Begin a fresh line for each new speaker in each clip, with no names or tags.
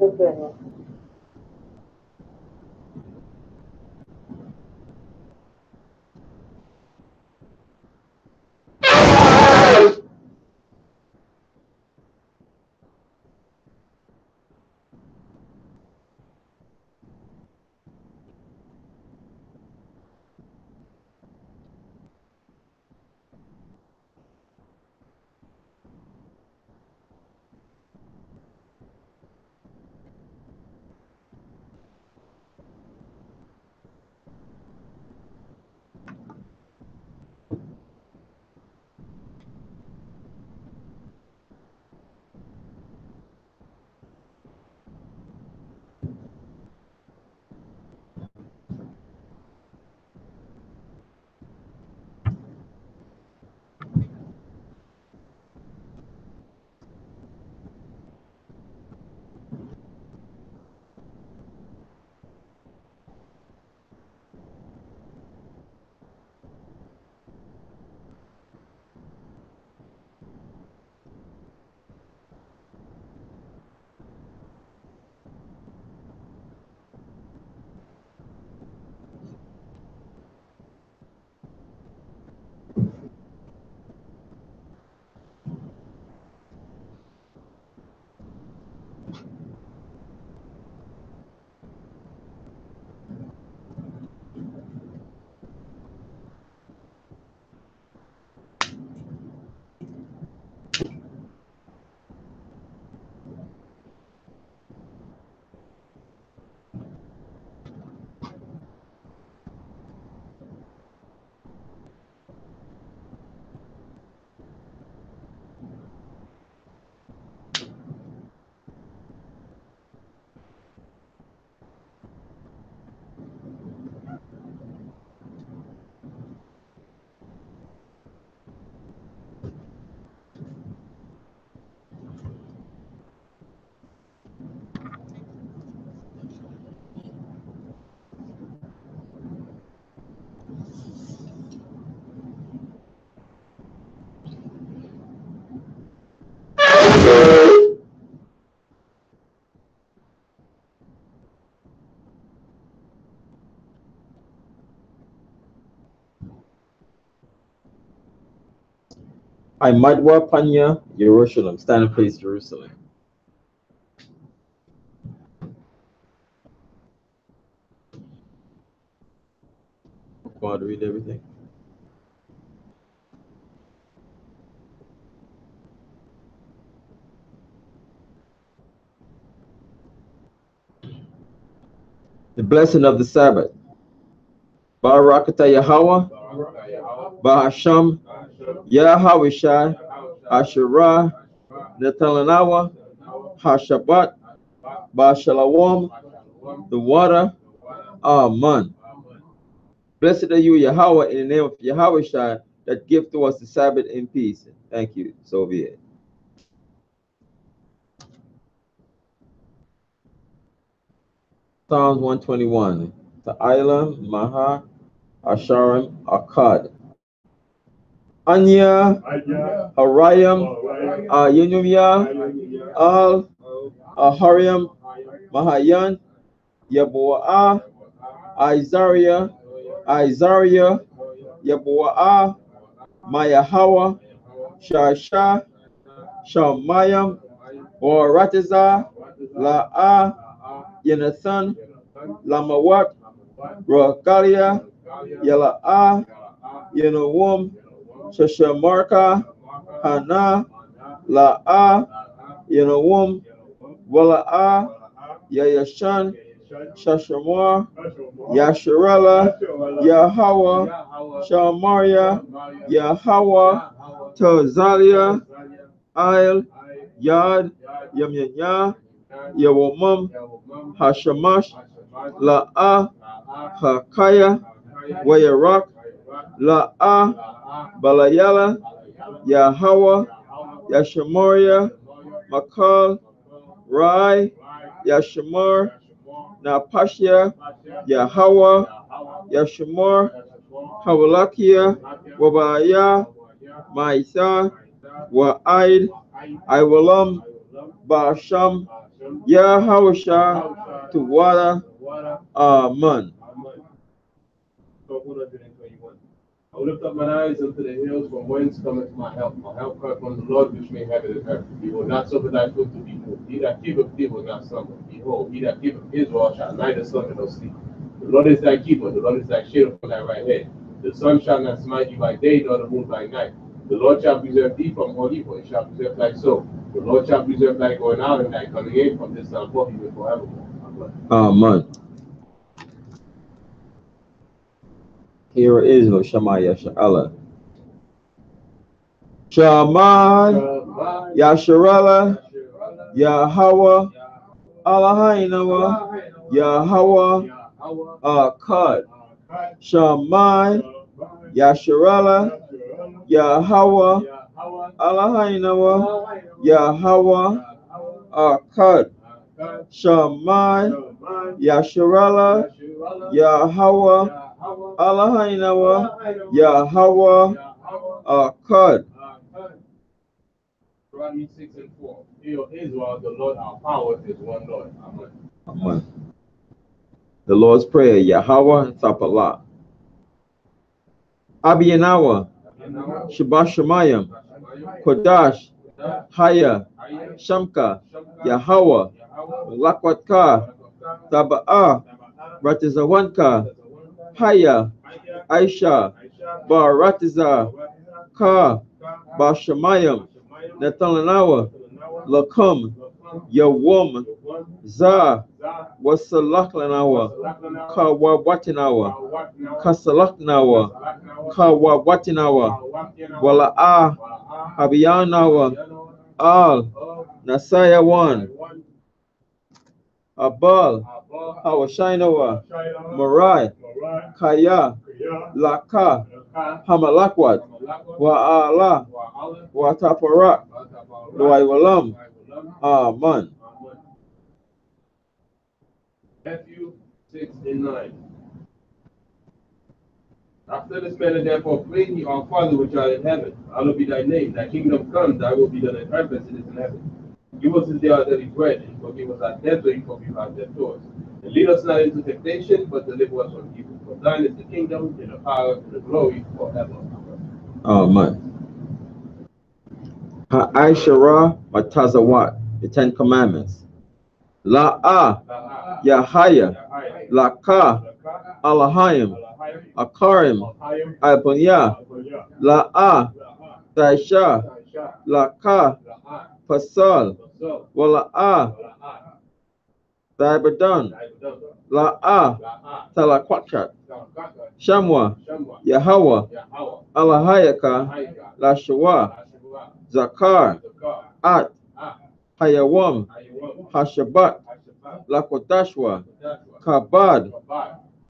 to Virginia.
I might Panya, Jerusalem. Stand in place, Jerusalem. Want to read everything? The blessing of the Sabbath. Barakata Yahweh, Bahasham, Yahweh Asherah, Netalanawa, Hashabat, Bashalawam, the water, Amen. Blessed are you, Yahweh, in the name of Yahweh Shai, that give to us the Sabbath in peace. Thank you. So be it. Psalms 121. Ta'ilam, Maha, Asharim, Akkad. Anya, Harayam, Yunumya, Al, Ahariam, Mahayan, Yabu'a, Isaiah, Yabu'a, Mayahawa, Shasha, Shamayam, Waratiza, La'a, Yenathan, Lamawat, Rakalia, Yala'a, Yenawum, Shashamarka, Hana, La'a, Yenawum, Wala'a, Yayashan, Shashamar, Yasharala, Yahweh, Shamaria, Yahweh, Tazalia, Il, Yad, Yamyanya, Yawamam, Hashamash, La'a, Hakaya, Wayarak, La'a, Balayala, Yahweh, Yashamaria, Makal, Rai, Yashamar, Napashia, Yahweh, Yashamar, Hawalakia, Wabaya, Maisa, Wa'id, Iwalam, Basham, Yahawashah to water man.
Psalm 121. I will lift up mine eyes unto the hills, from whence cometh my help. My help cometh from the Lord, which made heaven and earth. He will not suffer thy foot to be moved. He that keepeth thee will not slumber. Behold, he that keepeth Israel shall neither slumber nor sleep. The Lord is thy keeper. The Lord is thy shade upon thy right hand. The sun shall not smite thee by day, nor the moon by night. The Lord shall preserve thee from all evil. He shall preserve thy soul. The Lord shall preserve thy going out and thy coming in from this time forth even forevermore.
Amen. Here is Lo Shemaya Sha'ala. Shammai Yasharala Yahweh Alahainawa Yahweh Akkad. Shammai Yasharala Yahweh Alahainawa Yahweh Akkad. Shammai Yasharala Yahweh Alahainawa Yahweh Akkad.
Deuteronomy 6 and 4. Hear, Israel, the Lord our power is one Lord. Amen.
Amen. The Lord's Prayer, Yahweh Thapalah. Abiyanawa, Shabbat Shemayim, Kodash, Haya, Shamka, Yahweh, Lakwatka, Taba'ah, Ratizawanka, Haya, Aisha, Baratiza, Ka, Bashamayim, Netananawa, Lakum, Yawum, Za, Wasalaklanawa, Kawawatinawa, Kasalaknawa, Kawawatinawa, Wala'a, Abiyanawa, Al, Nasayawan, Abal, Hawashainawa, Marai, Kaya, Laka, Hamalakwat, Wa'ala, Wataparak, Waiwalam. Amen.
Matthew 6 and 9. After this manner, therefore, pray ye, our Father which art in heaven, hallowed be thy name. Thy kingdom come, thy will be done in earth as it is in heaven. Give us this day our daily bread, and forgive us our debts, and forgive our debtors. And lead us not into temptation, but deliver us from evil. For thine is the kingdom, and the power, and the glory forever.
Amen. Ha'aishara Matazawat, the Ten Commandments. La'ah, Yahaya, Laka, Alahayim, Akarim, Albunya, La'ah, Taisha, Laka, Pasal, Wala'ah, Taibadan, La'ah, Talakwatchat, Shamwa, Yahweh, Alahayaka, Lashawa, Zakar, At, Hayawam, Hashabat, Lakodashwa, Kabad,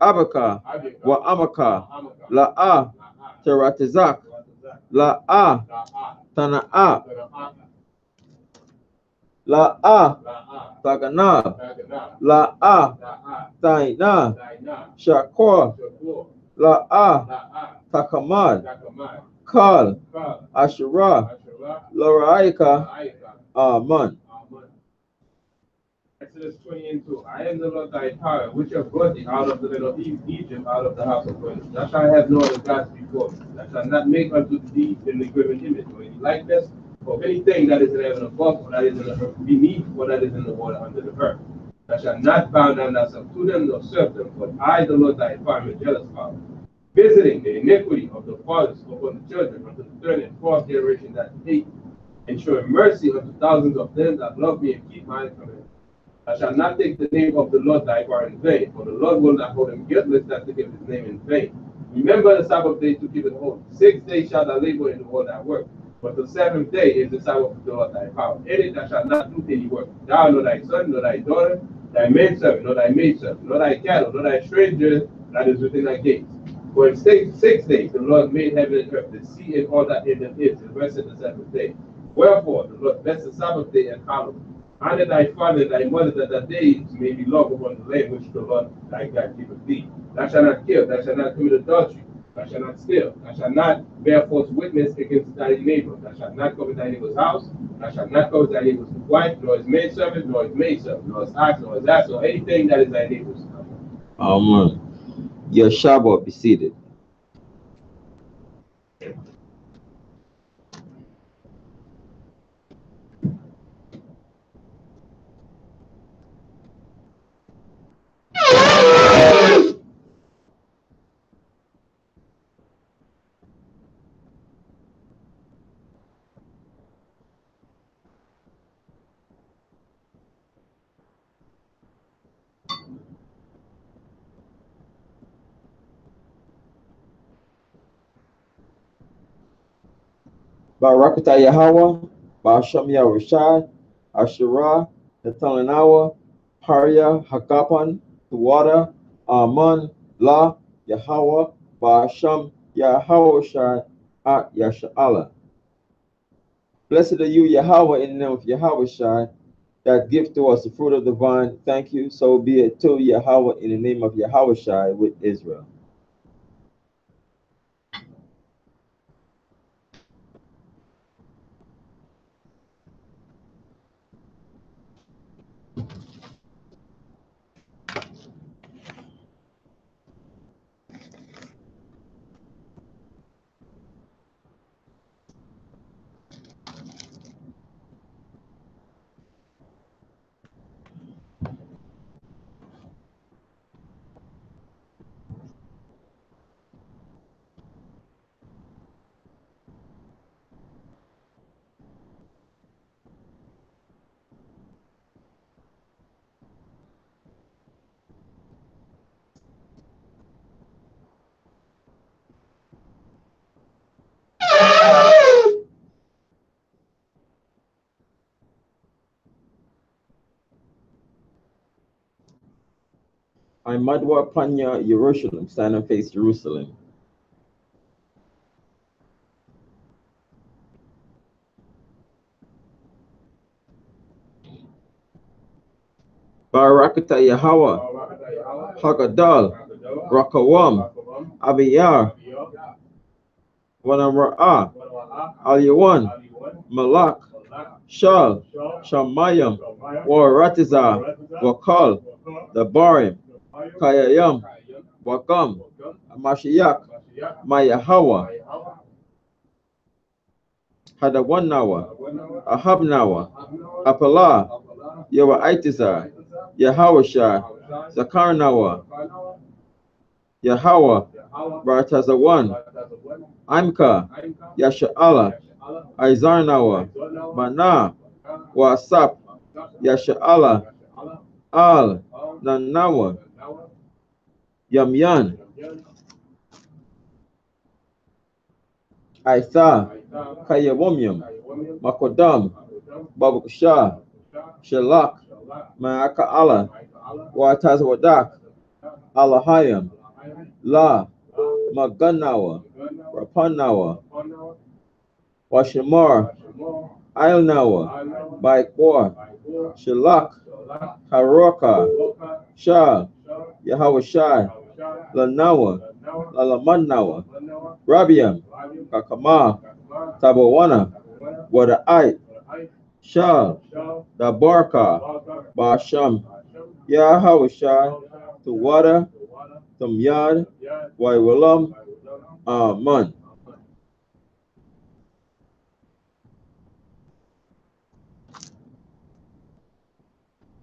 Abaka, Wa Amaka, La'ah, Teratizak, La'ah, Tana'ah, La'ah, Taganah, La'ah, Tainah, Shakor, La'ah, Takamad, Kal, Asherah, Laraika. Amen.
Exodus 20 and 2. I am the Lord thy power, which have brought thee out of the land of Egypt, out of the house of bondage. Thou shalt have no other gods before me. Thou shalt not make unto thee an graven image, or any likeness, of anything that is in heaven above, or that is in the earth beneath, or that is in the water under the earth. Thou shalt not bow down thyself to them, nor serve them, but I, the Lord thy power, am a jealous power, visiting the iniquity of the fathers upon the children, unto the third and fourth generation that hate, and showing mercy unto thousands of them that love me and keep my commandments. I shall not take the name of the Lord thy God in vain, for the Lord will not hold him guiltless that taketh his name in vain. Remember the Sabbath day to keep it holy. 6 days shalt thou labor and do all thy work, but the seventh day is the Sabbath of the Lord thy power. In it thou shalt not do any work, thou, nor thy son, nor thy daughter, thy manservant, nor thy maidservant, nor thy cattle, nor thy stranger that is within thy gates. For in 6 days the Lord made heaven and earth, the sea and all that in them is, and rested the seventh day. Wherefore the Lord blessed the Sabbath day and hallowed it. Honor thy father and thy mother, that thy days may be long upon the land which the Lord thy God giveth thee. Thou shalt not kill, thou shalt not commit adultery, Thou shalt not steal. Thou shalt not bear false witness against thy neighbor. Thou shalt not covet thy neighbor's house. Thou shalt not covet thy neighbor's wife, nor his maidservant, nor his maidservant, nor his ox, nor his ass, or anything that is thy neighbor's.
Amen. Your Shabbat be seated. Barakatah Yahweh, Ba'asham Yahushai, Asherah, Netananawa, Paria, Hakapan, Tuwada, Aman, La, Yahweh, Ba'asham Yahushai, At Yasha'ala. Blessed are you, Yahweh, in the name of Yahushai, that give to us the fruit of the vine. Thank you. So be it to Yahweh in the name of Yahushai with Israel. I Madwa Panya Jerusalem, stand and face Jerusalem. Barakata Yahweh, Hagadal, Rakawam, Abiyar, Wanamra'ah, Aliyawan, Malak, Shal, Shamayam, Waratizah, Wakal, Dabarim, Kayayam, Wakam, Mashiach, Mayahawa, Hadawanawa, Ahabnawa, Apalah, Yawaitizah, Yahawashah, Zakarnawa, Yahweh, Bartazawan, Imka, Yasha'ala, Izarnawa, Mana, Wasap, Yasha'ala, Al, Nanawa, Yamyan, Aitha, Kayawomyam, Makodam, Babuksha, Shalak, Maaka'ala, Watazwadak, Alahayam, La, Maganawa, Rapanawa, Washamar, Ilnawa, Baikwa, Shalak, Haroka, Shah, Yahawashai, Lanawa, Lalamanawa, Rabiam, Kakama, Tabawana, Wada'ait, Shah, Dabarka, Basham, Yahawashai, Tuwada, Tumyad, Waiwalam, Aman.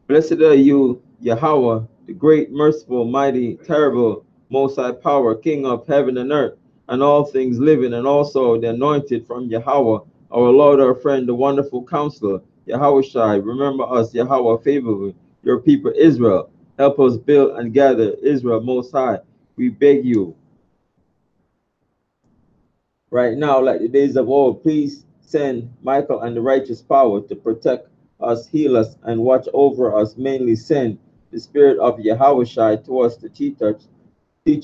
Blessed are you, Yahweh, the great, merciful, mighty, terrible, most high power, King of heaven and earth, and all things living, and also the anointed from Yahweh, our Lord, our friend, the wonderful counselor, Yahweh Shai. Remember us, Yahweh, favorably, your people Israel. Help us build and gather Israel most high. We beg you, right now, like the days of old, please send Michael and the righteous power to protect us, heal us, and watch over us. Mainly send the spirit of Yahweh to us to teach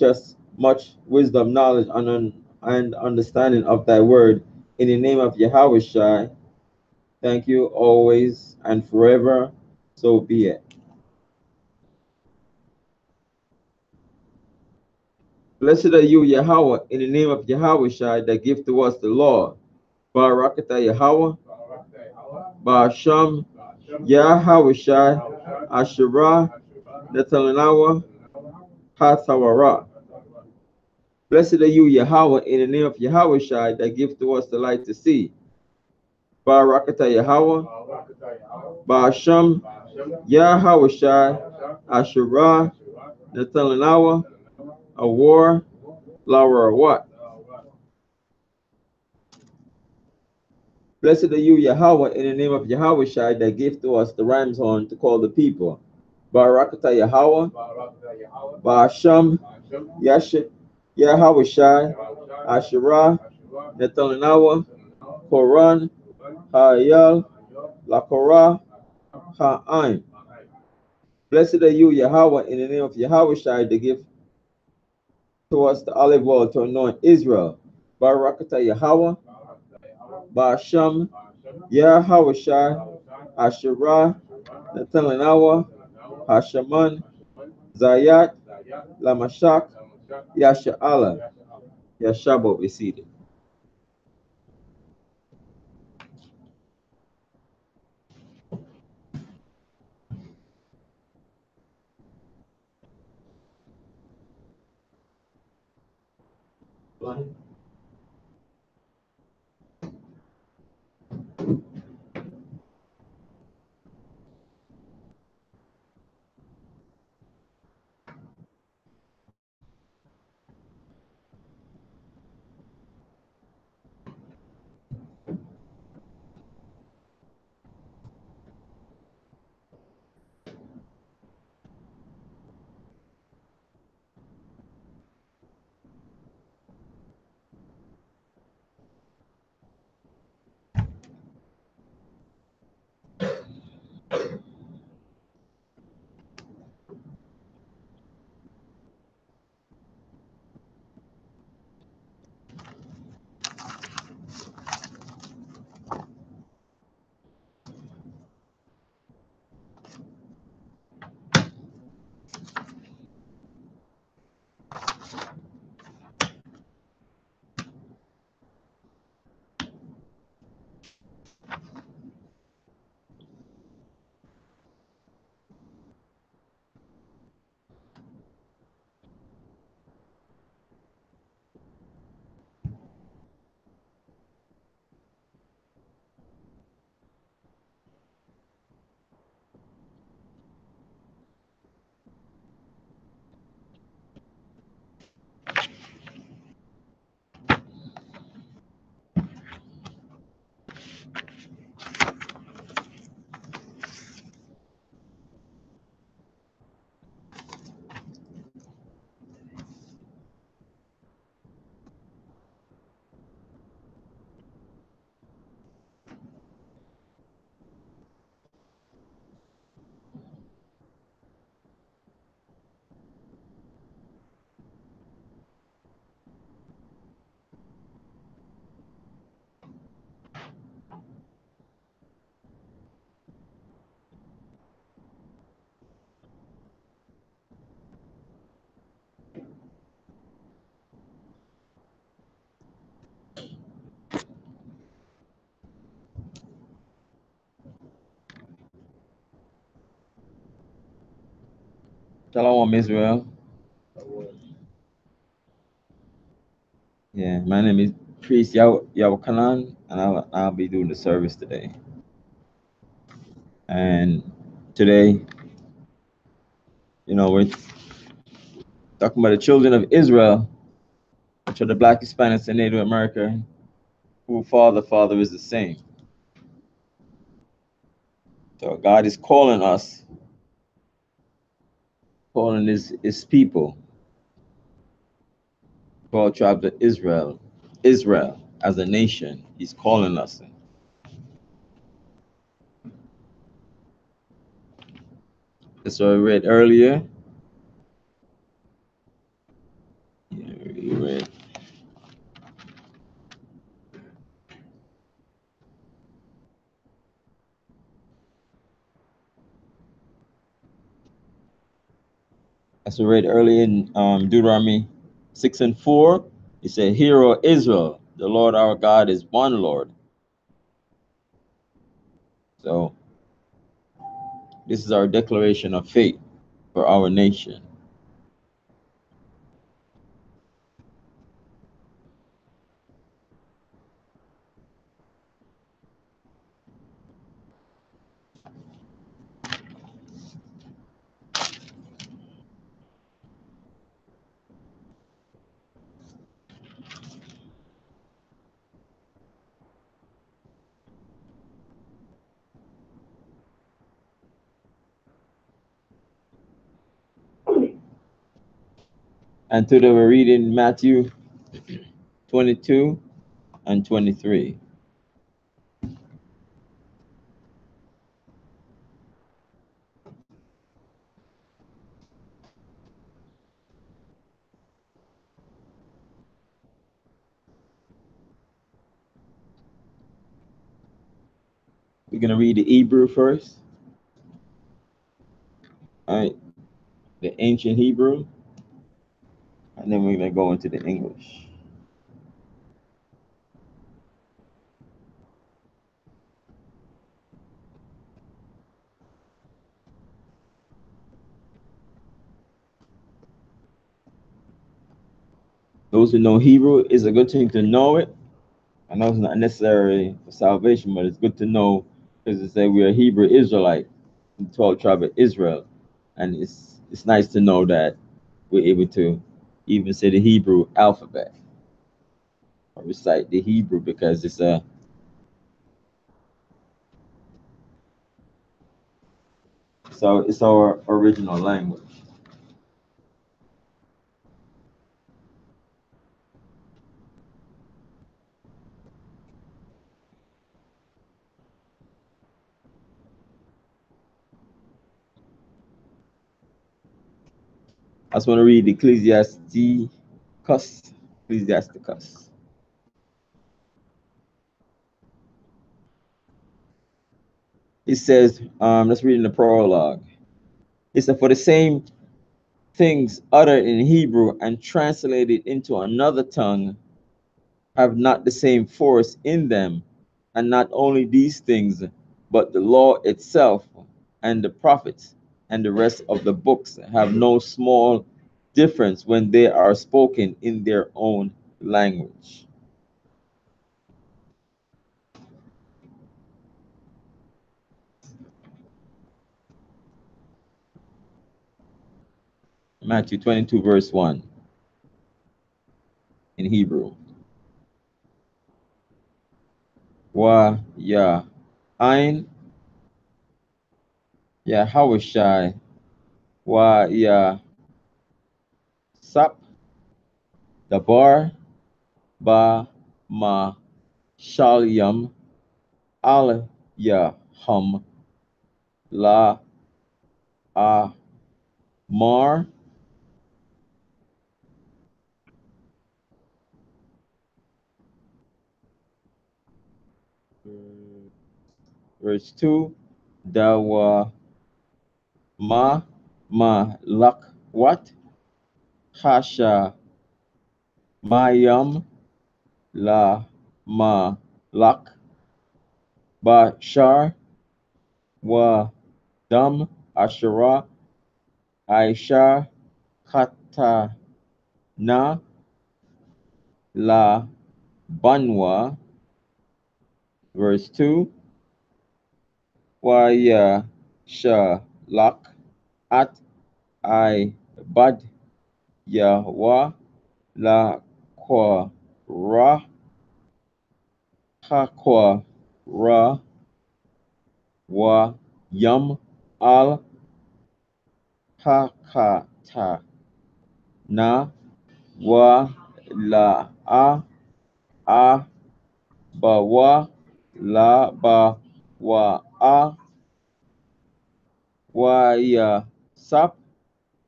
us much wisdom, knowledge, and understanding of thy word. In the name of Yahweh, thank you always and forever. So be it. Blessed are you, Yahweh, in the name of Yahweh Shai, that give to us the Lord. Barakatah Yahweh, Ba'asham, Yahweh Shai, Asherah, Netanyahu, Hathawara. Blessed are you, Yahweh, in the name of Yahweh Shai, that give to us the light to see. Barakatah Yahweh, Ba'asham, Yahweh Shai, Asherah, Netanyahu, Awar, Laura what? Blessed are you, Yahweh, in the name of Yahweh Shai, that gave to us the ram's horn to call the people. Barakatah Yahweh, Ba'asham, Yahweh Shai, Asherah, Netanyahu, Koran, Ha'ayal, Lakorah, Ha'ain. Blessed are you, Yahweh, in the name of Yahweh Shai, that give to us the olive oil to anoint Israel. Barakatah Yahweh, Ba'asham, Yahweh Shai, Asherah, Netanyahu, Hashaman, Zayat, Lamashak, Yasha'ala. Yashabo is seated. Shalom, Israel. Yeah, my name is Priest Yawakanan, and I'll be doing the service today. And today, we're talking about the children of Israel, which are the Black, Hispanics, and Native American, who Father is the same. So God is calling us, calling his people, 12 tribes of Israel as a nation. He's calling us. That's what I read earlier. Yeah, we read. That's what I read earlier in Deuteronomy 6 and 4, he said, Hear, O Israel, the Lord our God is one Lord. So this is our declaration of faith for our nation. And today we're reading Matthew 22 and 23. We're going to read the Hebrew first. All right, the ancient Hebrew, and then we're going to go into the English. Those who know Hebrew, is a good thing to know it. I know it's not necessary for salvation, but it's good to know because it says we are Hebrew Israelite, the 12th tribe of Israel, and it's nice to know that we're able to even say the Hebrew alphabet or recite the Hebrew because it's our original language. I just want to read Ecclesiasticus. It says, let's read in the prologue. It said, for the same things uttered in Hebrew and translated into another tongue have not the same force in them, and not only these things, but the law itself and the prophets and the rest of the books have no small difference when they are spoken in their own language. Matthew 22, verse 1 in Hebrew. Wa ya ein ya hawashai wa ya sap dabar ba ma shalyam al ya hum la a mar. Verse 2, dawa ma lak wat hasha mayam la ma lak bashar wa dam ashara aisha kata na la banwa. Verse 2, wa ya sha lak at I bad Yahwa la kwa ra ha kwa ra wa yam al ha ka ta na wa la a ba wa la ba wa a wa ya sap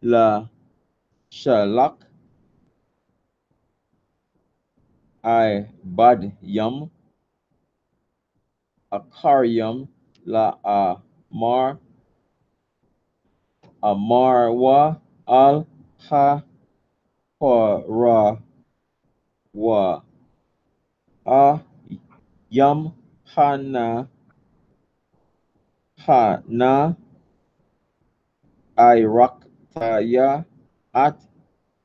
la shalak I bad yam akaryam la mar, amarwa al ha kwa ra wa a yam hana hana I rak taya at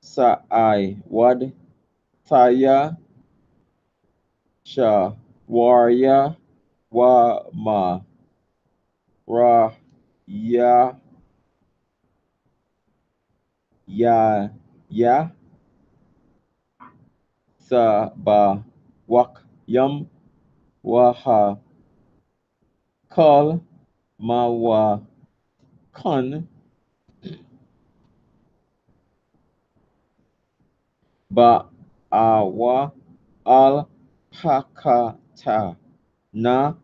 sa I wad taya sha warya wa ma ra ya ya sa ba wak yam wa ha kal ma wa kan ba awa al hakata na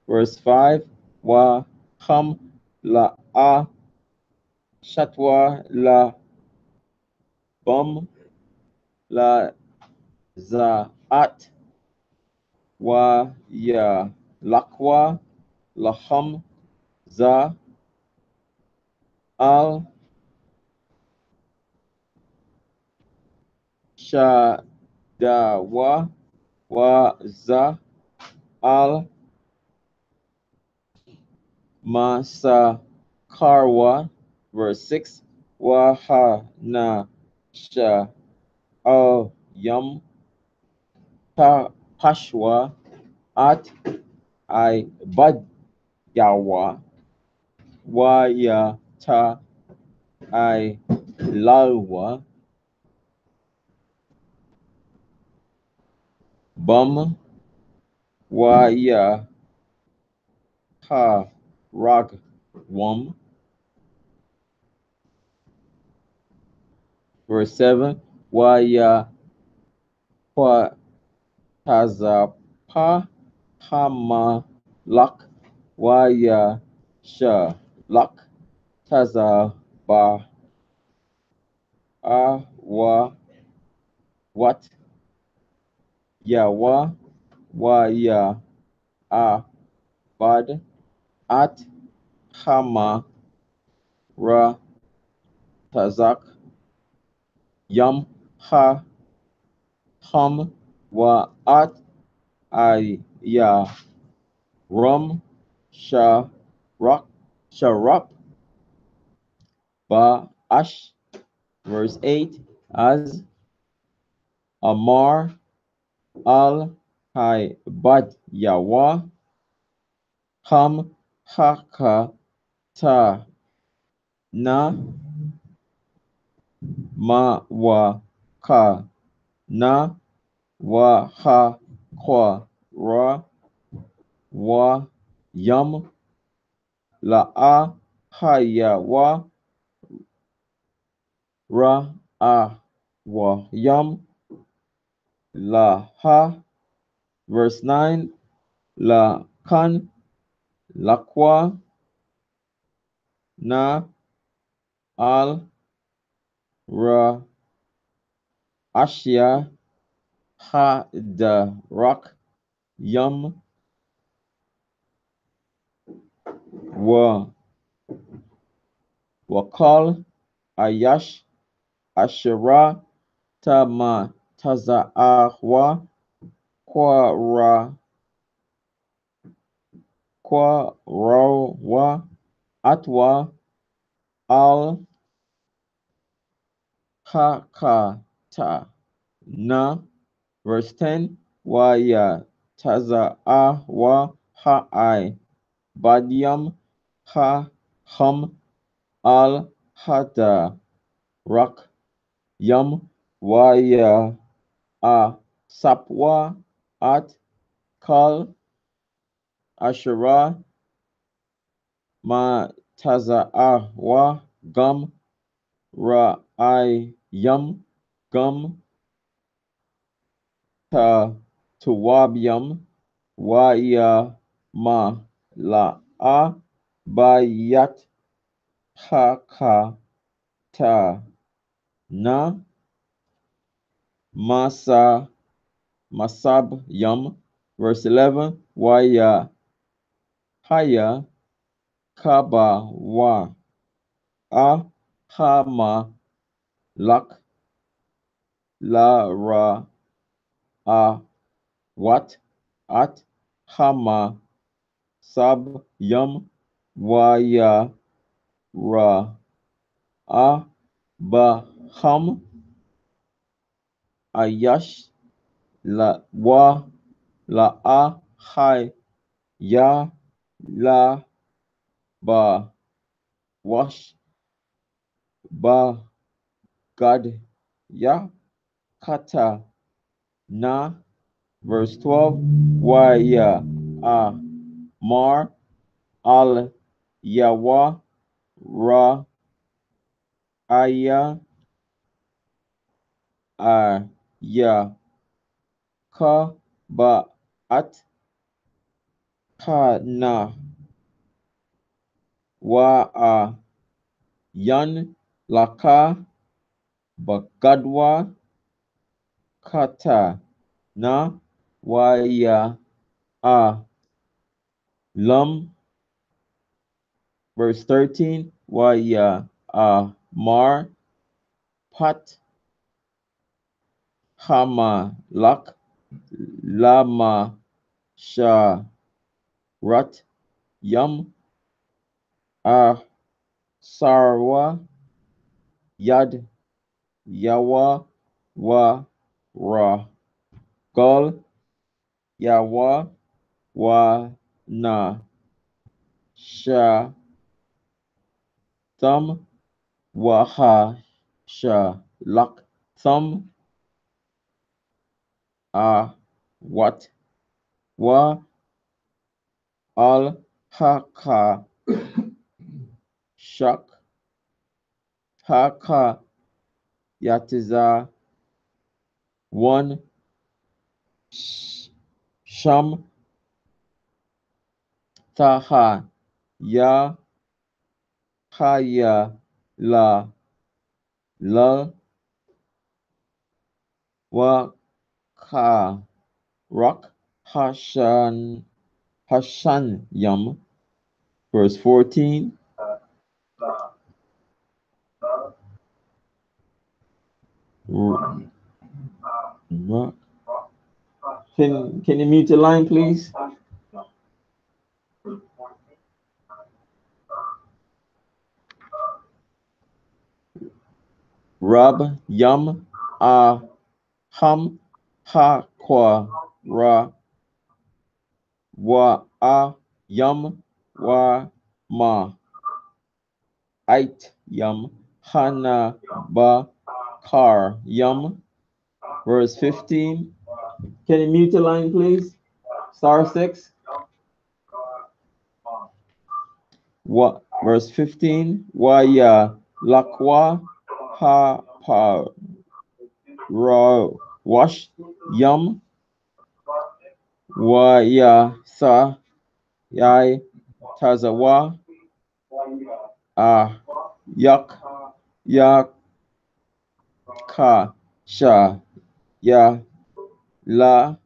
verse 5 wa ham la a shatwa la bum la zaat wa ya lakwa laham za al shadawa wa za al masakarwa verse 6 wa ha na sha al yam pashwa at I bad yawa wa ya ta I lalwa bum wa ya ha rag wum verse 7 wa ya kwa taza pa hama lak wa ya sha lak taza ba a wa wat ya wa ya a bad at hama ra tazak yam ha hum wa at I ya rum sha rak sharap ba ash verse 8 as amar al hai bad yawa ham haka ta na ma wa ka na wa ha kwa ra wa yam la a haya wa ra a wa yam la ha verse 9 la kan la kwa na al ra ashya ha da rak yam wa wakal ayash ashara tama taza'ahwa kwa ra kwa rawa atwa al hakata na verse 10 wa ya taza'ahwa ha'ai Badiam ha hum al hada rak yam waya a sapwa at kal ashara ma taza'ahwa gum ra I yum gum ta tuwabyam waya ma la a bayat ha ta na masa masab yum verse 11 waya haya kaba wa a hama lak la ra a wat at hama sab yum wa ya ra a ba ham ayash la wa la a hai ya la ba wash ba gad ya kata na. Verse 12, wa ya a mar al yawa ra aya a ya ka ba at ka na wa a yan laka bagadwa kata na wa ya a lum. Verse 13, wa ya a mar pat hama lak lama sha rat yum a sarwa yad yawa wa ra gol yawa wa na sha thumb wa ha sha lak thumb a wat wa al haka shak haka yatiza one sham taha ya haya la la wa ka rock hashan yum. Verse 14, rock. Can you mute your line, please? Rab yum a ham ha kwa ra wa a yum wa ma ait yum hana ba kar yum. Verse 15. Can you mute your line, please? Star 6. What? Verse 15. Wa ya lakwa ha pa ra wash yum wa ya sa yai tazawa a yak ya ka sha ya la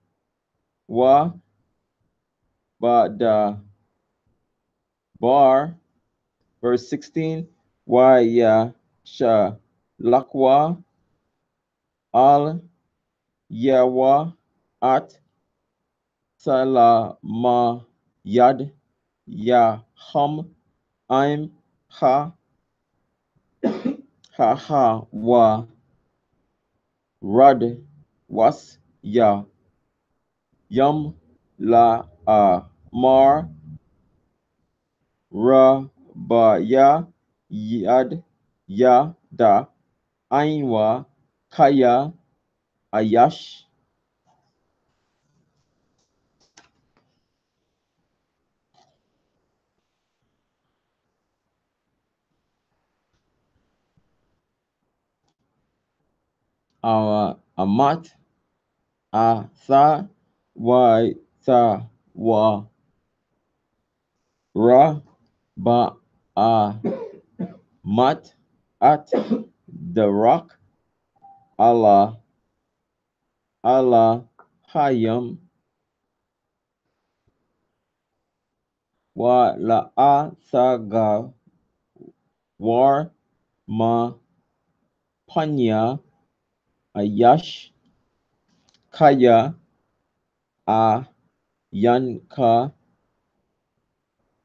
wa ba da bar. Verse 16. Wa ya sha lakwa al yawa at salama yad ya hum I'm ha ha ha wa rad was ya yum la mar ra ba ya yad ya da ainwa kaya ayash. Amat a tha wa tha wa ra ba a mat at the rock Allah Allah hayam wa la a saga war ma panya Ayash Kaya A Yanka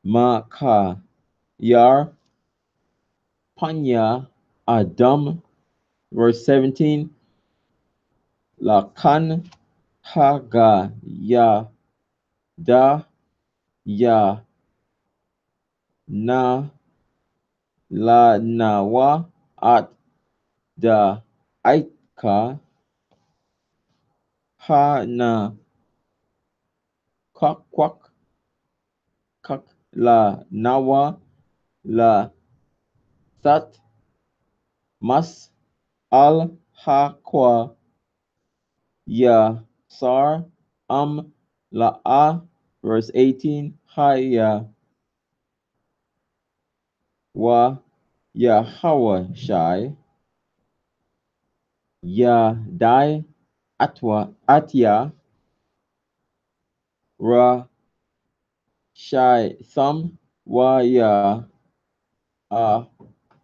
Maka Yar Panya Adam, verse 17, Lakan Haga Ya Da Ya Na La Nawa At Da Aika Ha Na Kwak Kwak Kak La Nawa La Sat Mas Al Haqua Ya Sar La A, verse 18, Haya Wa Yahweh Shai Ya Dai Atwa Atya Ra Shai Thum Wa Ya A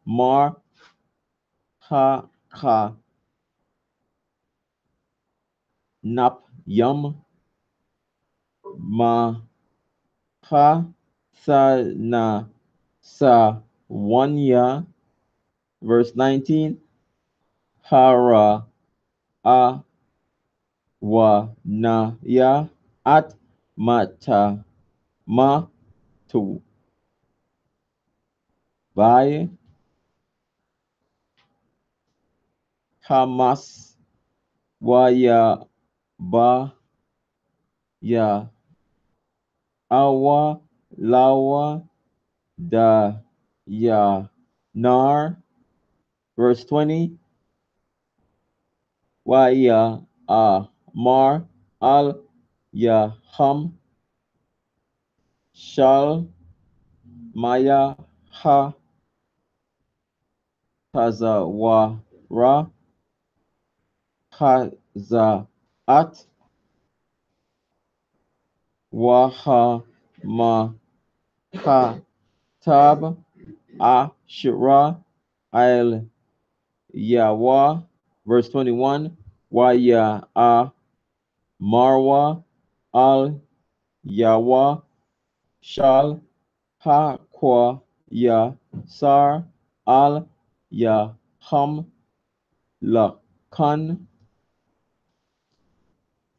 Mar Ha Ka Nap Yum Ma Ha Sa Na Sa Wanya, verse 19, Hara A Wa Na Ya At Mata Ma Tu Bai Hamas Wa Ya Ba Ya Awa Lawa Da Ya Nar, verse 20, Wa Ya A Mar Al Ya Ham Shal Maya Ha Tazawara Hazaat Wahama Katab Ashura Al Yawa, verse 21, Waya A Marwa Al Yawa Shal Hakwa Ya Sar Al Ya Ham Lakan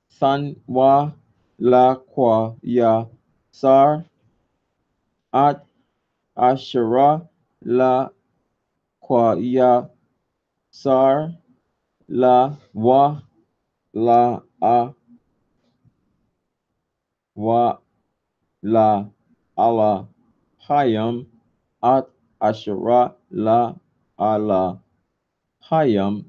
San Wa La Kwa Ya Sar At Ashura La Kwa Ya Sar La Wa La A Wa La Allah Hayam At Ashura La Allah Hayam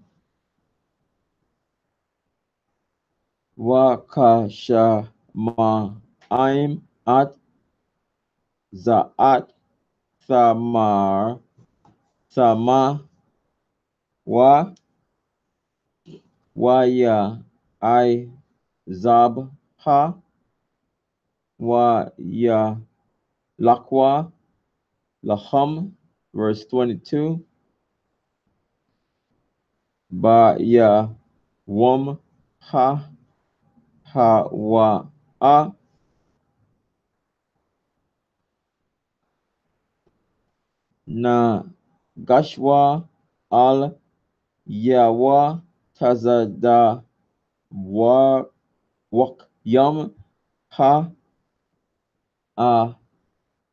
Wa Kasha Ma Aim At Za'at Thamar Sama Wa Waya I Zab Ha Wa Ya Lakwa Laham, verse 22, Ba Ya Wum Ha Ha Wa A Na Gashwa Al Yawa Tazada Wa Wak Yum Ha A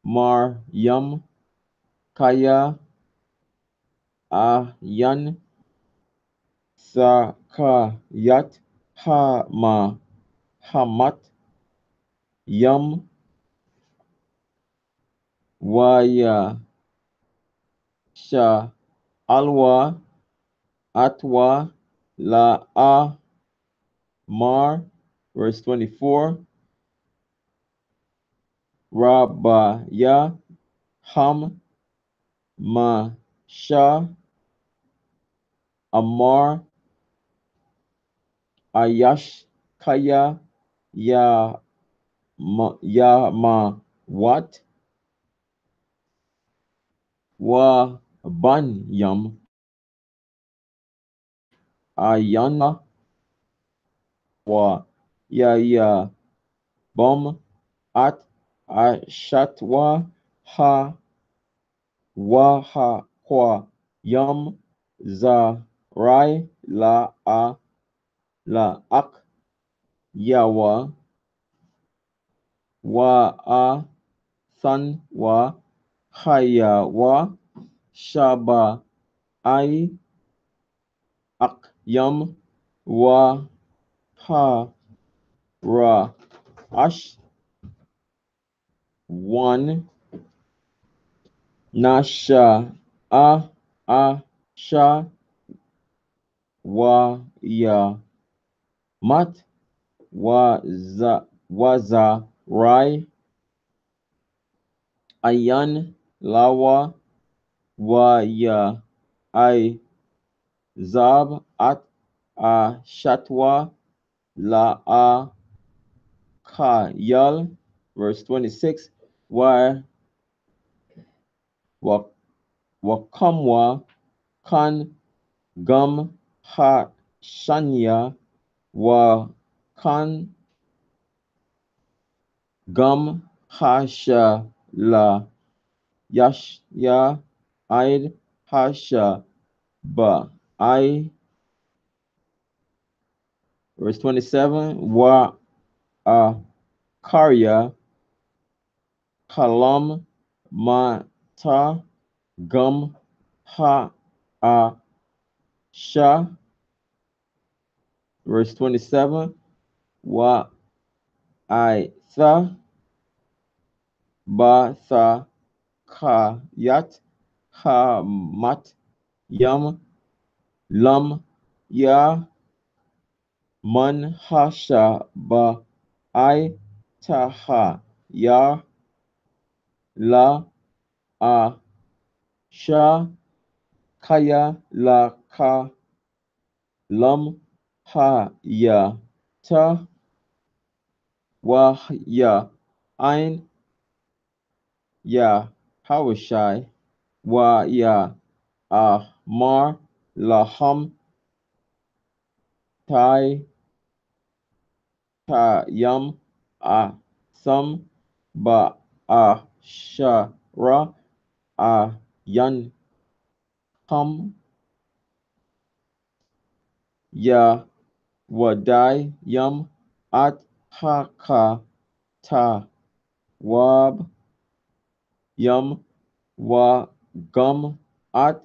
Mar Yum Kaya A Yan Sakayat Hama Hamat Yum Waya Sha Alwa Atwa La A Mar, verse 24, Rabaya Ham Ma Sha Amar Ayash Kaya Ya Ma Wat Wa Ban Yam wa ya bom at ashatwa ha wa ha kwa yam za rai la ak yawa wa san wa haya wa shaba ai ak yam wa ha ra ash one nasha sha wa ya mat waza rai ayan lawa wa ya I zab at shatwa la kayal. Verse 26. Wa wakamwa kan gum ha shanya wa kan gum hasha la yashya aid hasha ba I. Verse 27. Wa karya kalam mata gum ha sha. Verse 27. Wa I tha ba tha ka yat ha mat yam lam ya man hasha ba I taha ya la sha kaya la ka lam ha ya ta wa ya ein ya hawashai wa ya mar laham tai ta yam sam ba shara yan kam ya wadai yam at haka ta wab yam wa gum at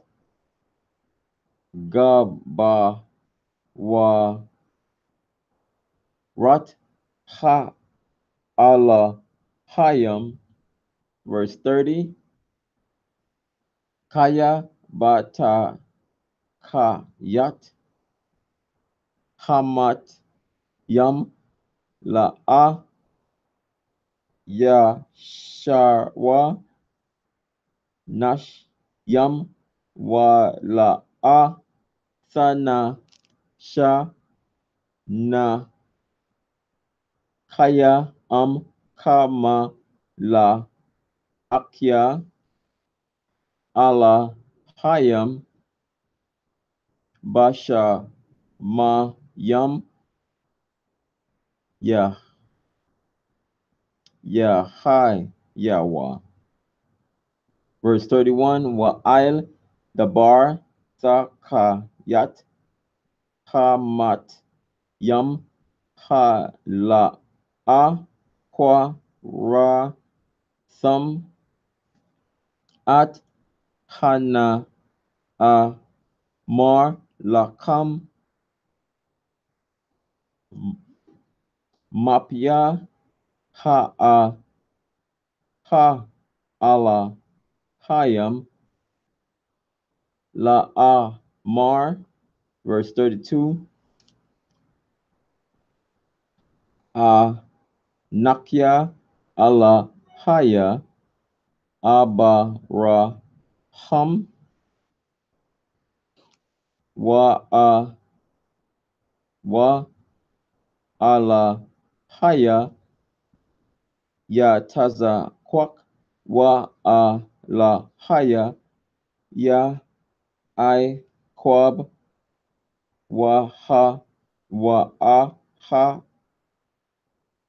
gaba wa rat ha ala hayam. Verse 30. Kaya bata kayat hamat yam la ya sharwa nash yam wa la sana sha na kaya kama la akya ala hayam basha ma yam ya hai yawa. Verse 31. Wa ail dabar sakayat hamat yam ha la kwa ra sam at hana mar lakam mapya ha ala hayam la mar. Verse 32. Nakya ala haya abaraham wa ala haya ya taza kwak wa ala haya ya I kwab wa ha wa a ha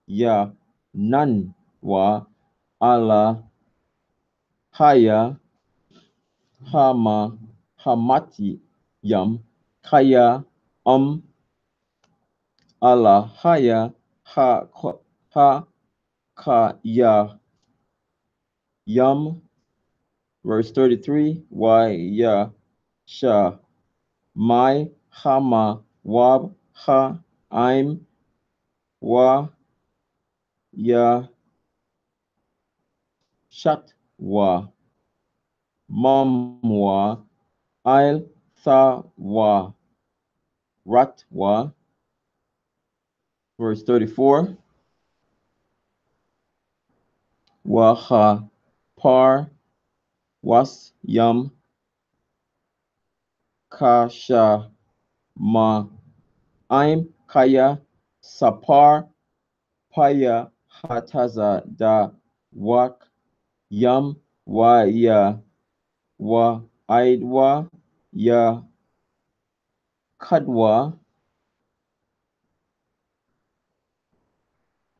ya nan wa ala haya hama hamati yam kaya ala haya ha ka ya yum. Verse 33, why ya sha my hama wab ha I'm wa ya shat wa mum wa I'll tha wa rat wa. Verse 34, wa ha par was yum ka sha ma I'm kaya sapar paya hataza da wak yam wa ya wa aidwa ya kadwa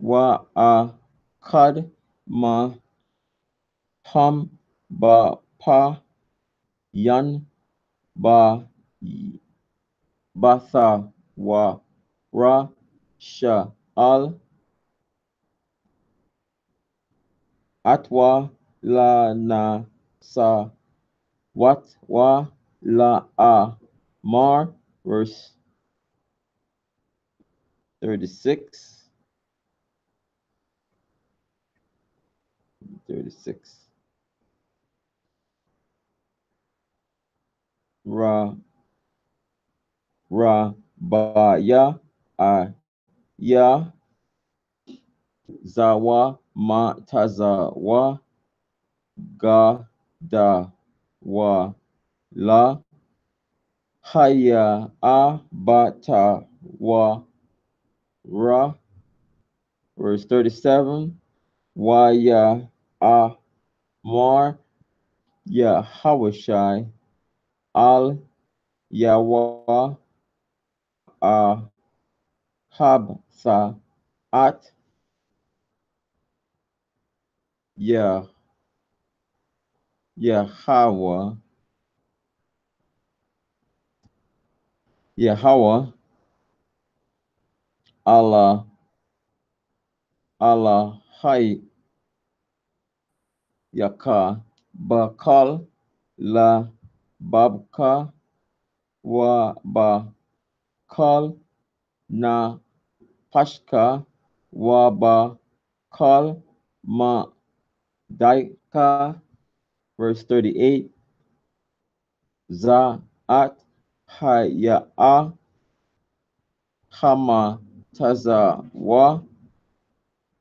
wa a kad ma ham ba pa yan ba batha wa ra sha al atwa la na sa wat wa la a mar. Verse 36. 36. Ra ra ba ya a ya zawa ma taza wa ga da wa la haya a bata wa ra. Verse 37, wa ya a mar ya hawashai al yawa wa a habsa at ya Yahweh Yahweh Allah Allah hay yaka bakal la babka wa bakal na pashka wa bakal ma daika. Verse 38, za at haya hama taza wa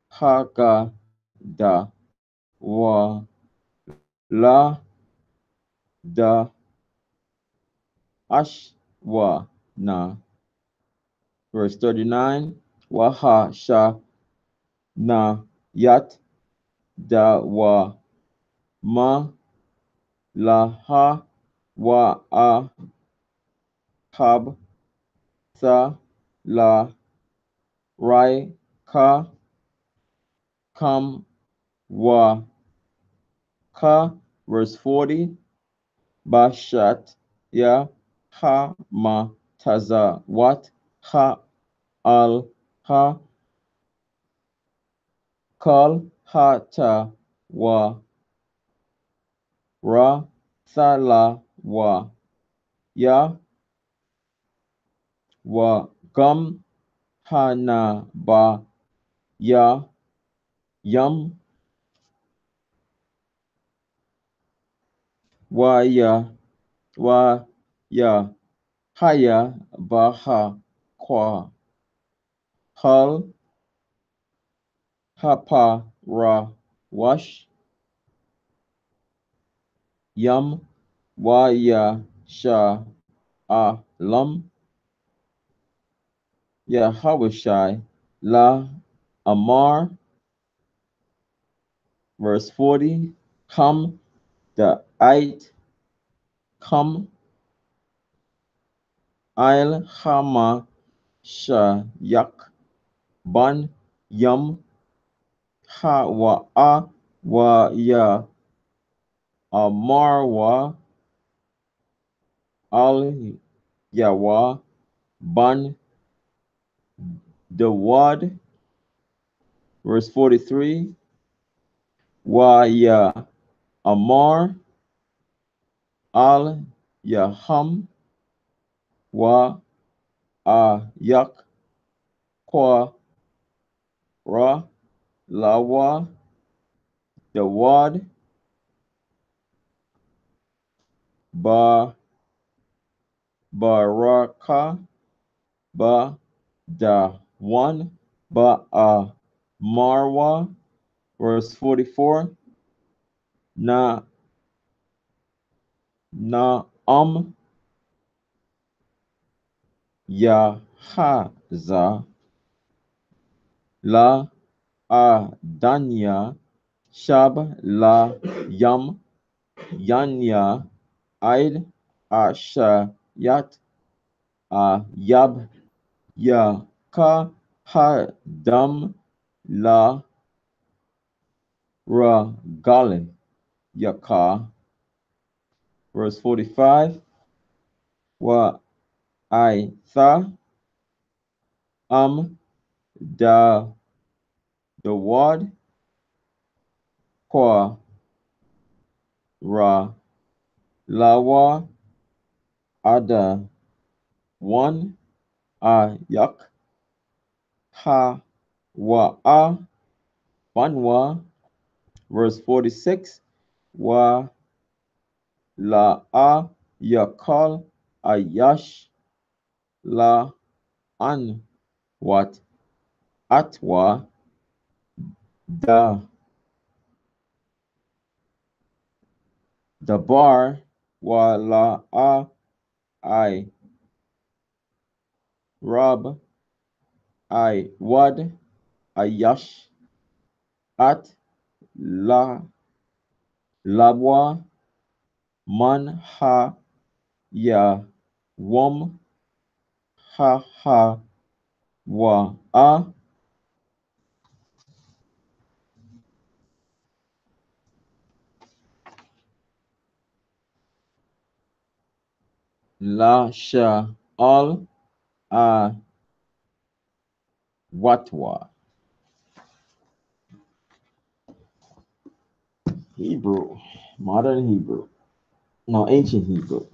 haka da wa la da ashwa na. Verse 39, waha sha na yat da wa ma la ha wa a hab sa la rai ka kam wa ka. Verse 40, bashat ya ha ma taza wat ha al ha kal ha ta wa ra sala wa ya wa gum ha na ba ya yum wa ya haya ba ha kwa hal ha pa ra wash yum wa ya sha a lam ya hawashai la amar. Verse 40, come the ait come Ail Hama Shayak Ban Yam Ha wa A wa Ya Amarwa Al Yawa Ban Dawad. Verse 43. Wa Ya Amar Al Yaham wa Ayak Kwa Ra Lawa Dawad Ba Baraka Ba Dawan Ba Marwa. Verse 44. Na Yahaza La Adanya Shab La Yam Yanya Aid Ashayat Ayab Yaka Hadam La Ragal Yaka. Verse 45. Wa Aitha Da Dawad Kwa Ra Lawa Ada One Ayak Ha Wa Banwa. Verse 46. Wa La Yakal Ayash La An Wat Atwa Da Dabar Wa La I Rab I Wad Ayash At La Labwa Man Ha Ya Wam Ha Wa La Sha Al Watwa. Hebrew, modern Hebrew, no, ancient Hebrew.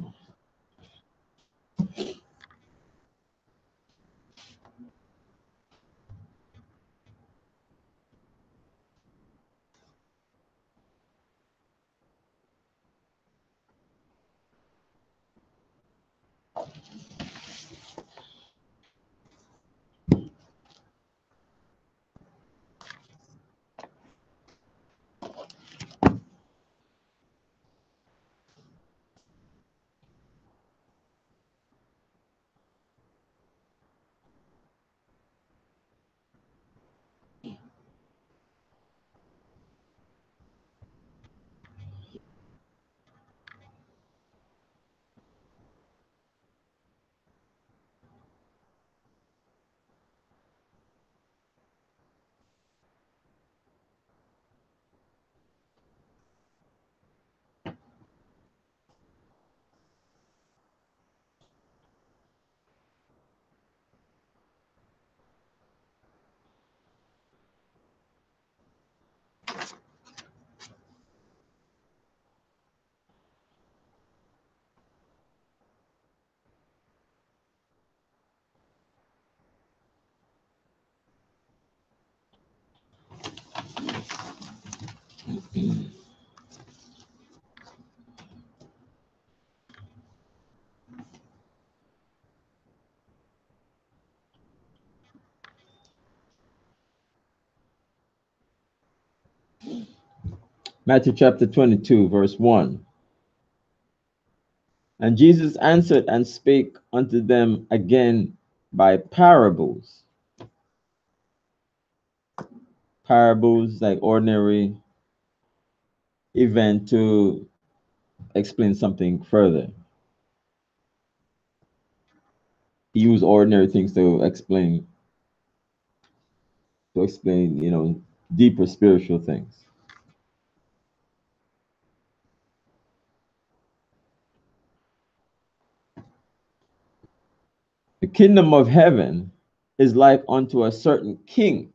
Matthew chapter 22, verse 1. And Jesus answered and spake unto them again by parables. Parables, like ordinary event to explain something further. he used ordinary things to explain, deeper spiritual things. The kingdom of heaven is like unto a certain king,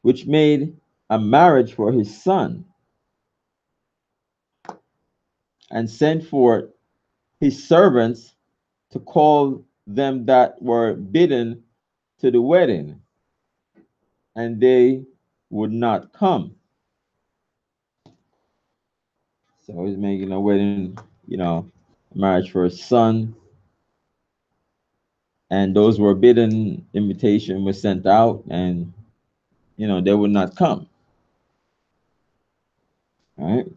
which made a marriage for his son, and sent forth his servants to call them that were bidden to the wedding, and they would not come. So he's making a wedding, marriage for his son, and those who were bidden, invitation was sent out, and they would not come. All right.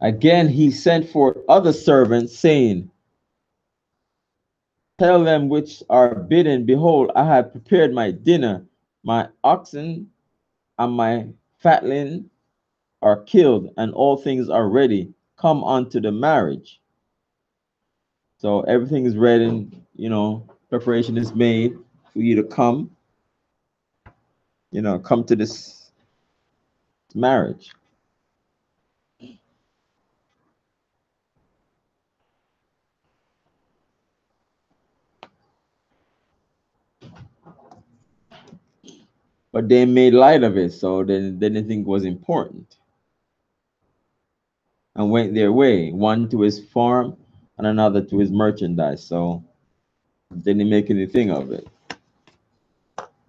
Again, he sent forth other servants, saying, tell them which are bidden, behold, I have prepared my dinner. My oxen and my fatling are killed, and all things are ready. Come unto the marriage. So everything is ready, preparation is made for you to come, come to this marriage. But they made light of it, so then they didn't think it was important, and went their way, one to his farm and another to his merchandise. So they didn't make anything of it.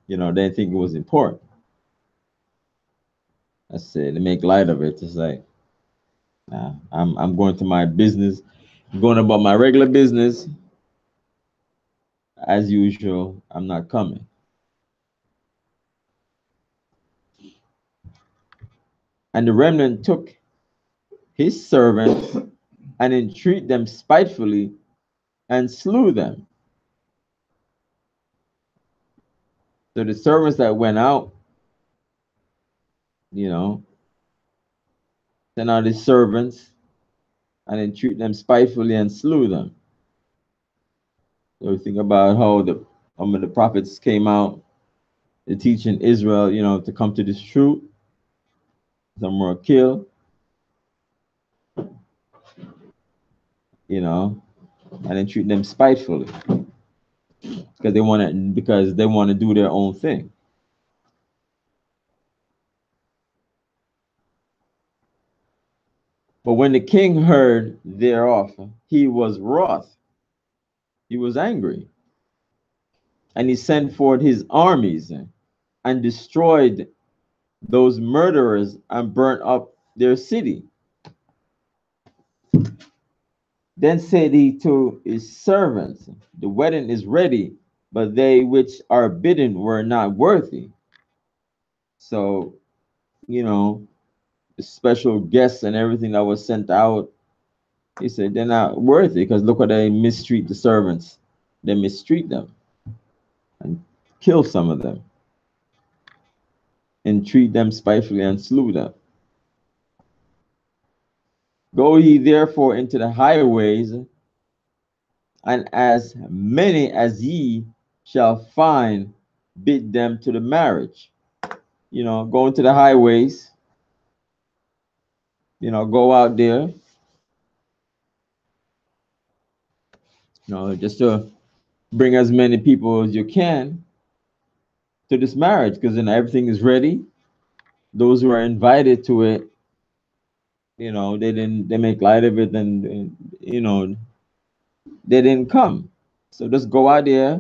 They didn't think it was important. I said, they make light of it. It's like, nah, I'm going to my business, going about my regular business as usual. I'm not coming. And the remnant took his servants and entreat them spitefully and slew them. So the servants that went out, sent out his servants and entreat them spitefully and slew them. So we think about how the prophets came out to teach in Israel, to come to this truth. Some were killed, and entreat them spitefully because they want to do their own thing. But when the king heard thereof, he was wroth. He was angry. And he sent forth his armies and destroyed those murderers and burnt up their city. Then said he to his servants, the wedding is ready, but they which are bidden were not worthy. So, the special guests and everything that was sent out, he said they're not worthy because look how they mistreat the servants. They mistreat them and kill some of them and treat them spitefully and slew them. Go ye therefore into the highways, and as many as ye shall find, bid them to the marriage. Go into the highways, go out there, just to bring as many people as you can to this marriage, because then everything is ready. Those who are invited to it, they make light of it, and they didn't come. So just go out there,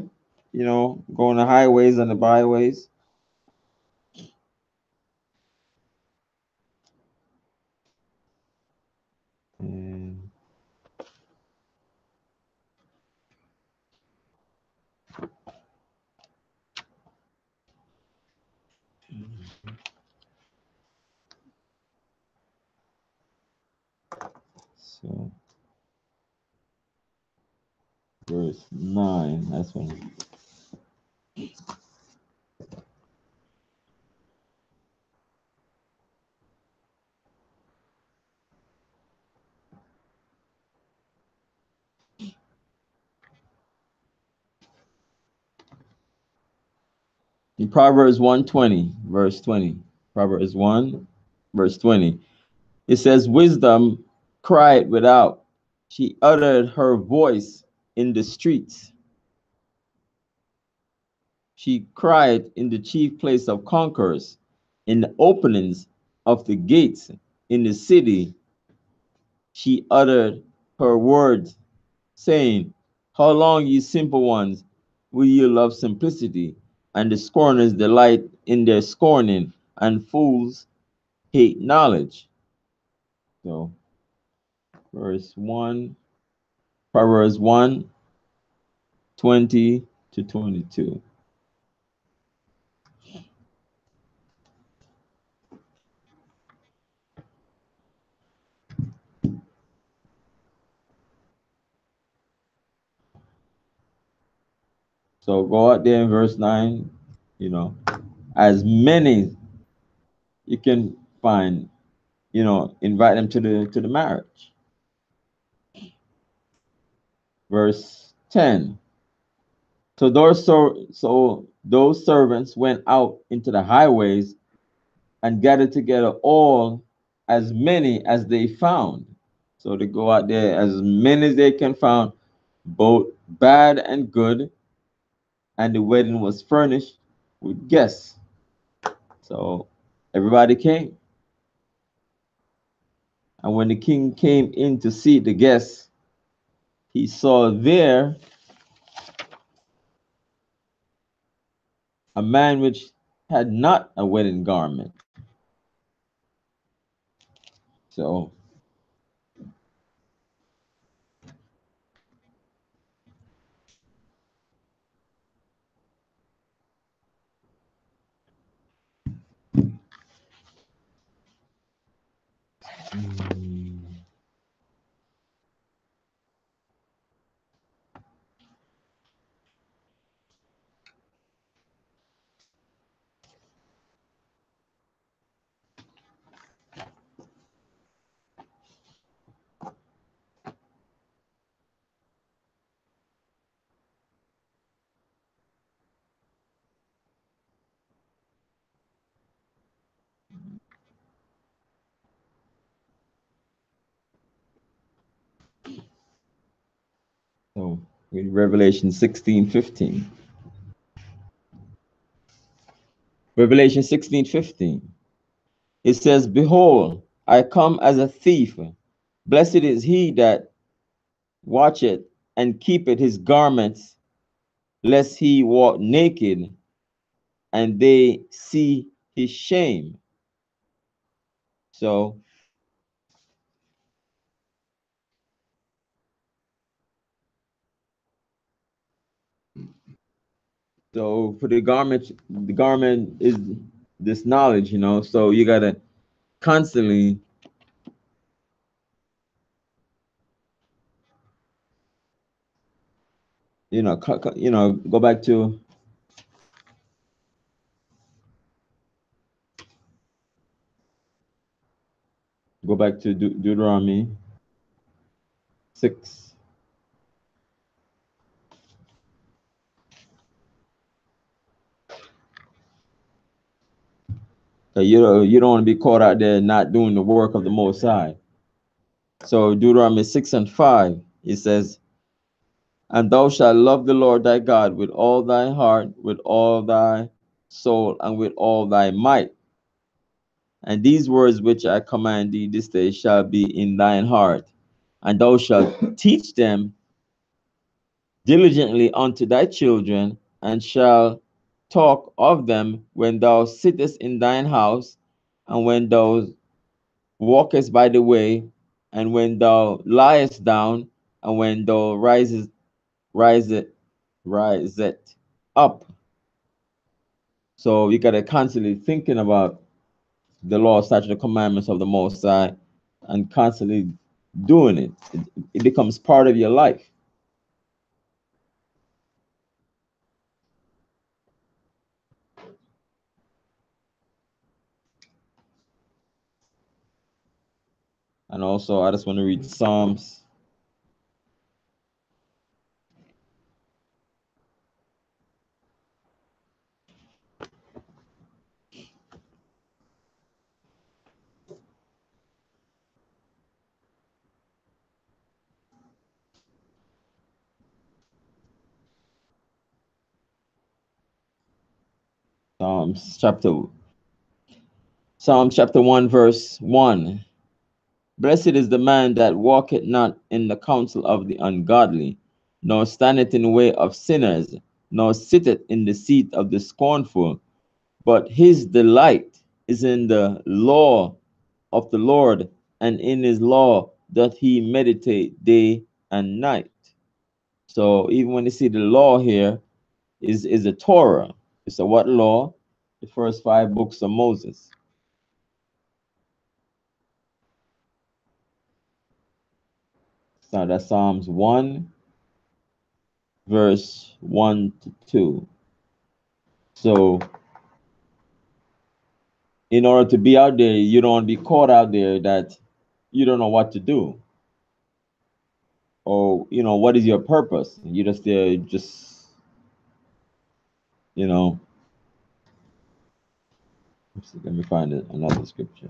go on the highways and the byways. And so verse 9, that's when. In Proverbs 120, verse 20. Proverbs 1, verse 20. It says, wisdom cried without. She uttered her voice in the streets. She cried in the chief place of concourse, in the openings of the gates in the city. She uttered her words, saying, how long, ye simple ones, will ye love simplicity? And the scorners delight in their scorning, and fools hate knowledge. So, verse 1, Proverbs 1, 20 to 22. So go out there in verse 9, as many you can find, invite them to the marriage. Verse 10. So those servants went out into the highways and gathered together all as many as they found. So they go out there as many as they can find, both bad and good, and the wedding was furnished with guests. So everybody came. And when the king came in to see the guests, he saw there a man which had not a wedding garment. So in Revelation 16:15. Revelation 16:15. It says, behold, I come as a thief. Blessed is he that watcheth and keepeth his garments, lest he walk naked and they see his shame. So for the garment is this knowledge, so you gotta constantly, go back to Deuteronomy 6. You don't want to be caught out there not doing the work of the Most High. So Deuteronomy 6:5, it says, and thou shalt love the Lord thy God with all thy heart, with all thy soul, and with all thy might. And these words which I command thee this day shall be in thine heart, and thou shalt teach them diligently unto thy children, and shall talk of them when thou sittest in thine house, and when thou walkest by the way, and when thou liest down, and when thou riseth up. So you gotta constantly thinking about the law, statute, the commandments of the Most High, and constantly doing it. It becomes part of your life. And also, I just want to read Psalms. Psalm chapter 1, verse 1. Blessed is the man that walketh not in the counsel of the ungodly, nor standeth in the way of sinners, nor sitteth in the seat of the scornful, but his delight is in the law of the Lord, and in his law doth he meditate day and night. So even when you see the law here is a Torah. It's a what law? The first 5 books of Moses. So that's Psalms 1, verse 1 to 2. So in order to be out there, you don't be caught out there that you don't know what to do. Or, what is your purpose? You just there, you know, let me find another scripture.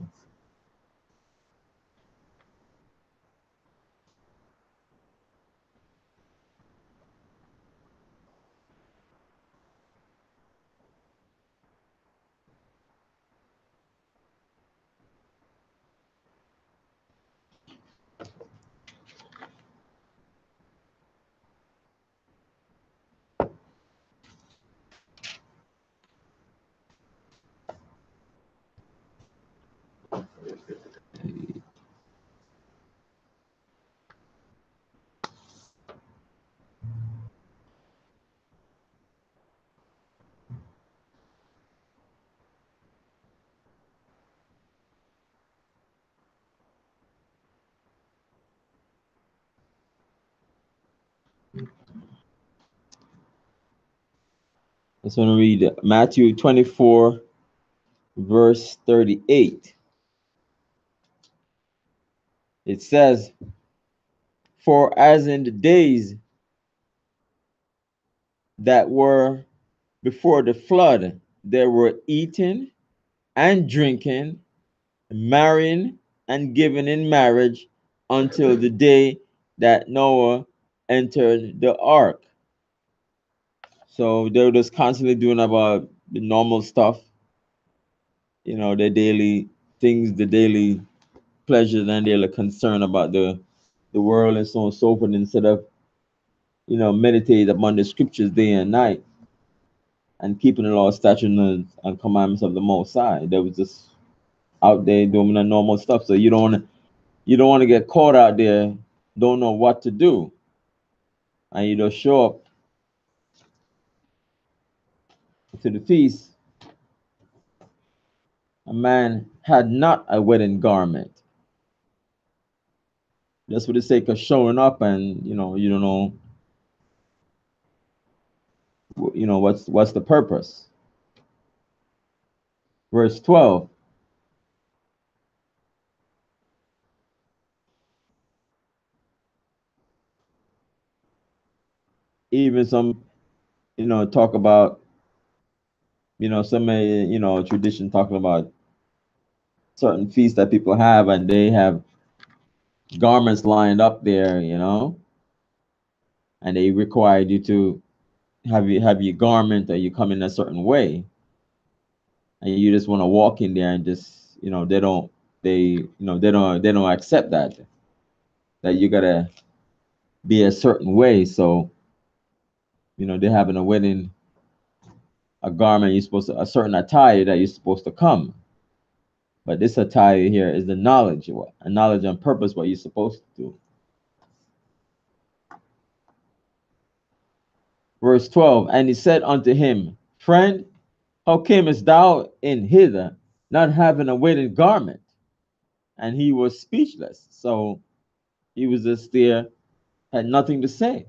I just want to read Matthew 24, verse 38. It says, "For as in the days that were before the flood, there were eating and drinking, marrying and giving in marriage until the day that Noah entered the ark." So they were just constantly doing about the normal stuff, their daily things, the daily pleasures, and their concern about the world and so on and so forth, instead of meditate upon the scriptures day and night and keeping the law, statutes, and commandments of the Most High. They was just out there doing the normal stuff. So you don't want to get caught out there, don't know what to do, and you don't show up to the feast. A man had not a wedding garment, just for the sake of showing up, and you don't know, what's the purpose. Verse 12. Even some, talk about, some tradition talking about certain feasts that people have, and they have garments lined up there, and they require you to have your garment, or you come in a certain way, and you just want to walk in there and just, they don't accept that you gotta be a certain way. So they're having a wedding, a garment, you're supposed to, a certain attire that you're supposed to come. But this attire here is the knowledge, a knowledge and purpose, what you're supposed to do. Verse 12, and he said unto him, Friend, how camest thou in hither, not having a wedding garment? And he was speechless. So he was just there, had nothing to say.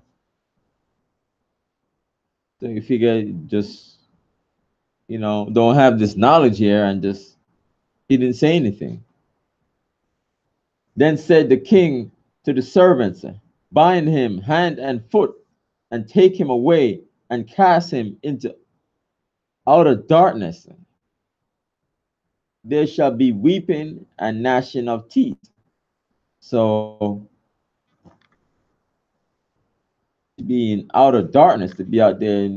So you figure, just, don't have this knowledge here, and just, he didn't say anything. Then said the king to the servants, Bind him hand and foot, and take him away, and cast him into outer darkness. There shall be weeping and gnashing of teeth. So to be in outer darkness, to be out there,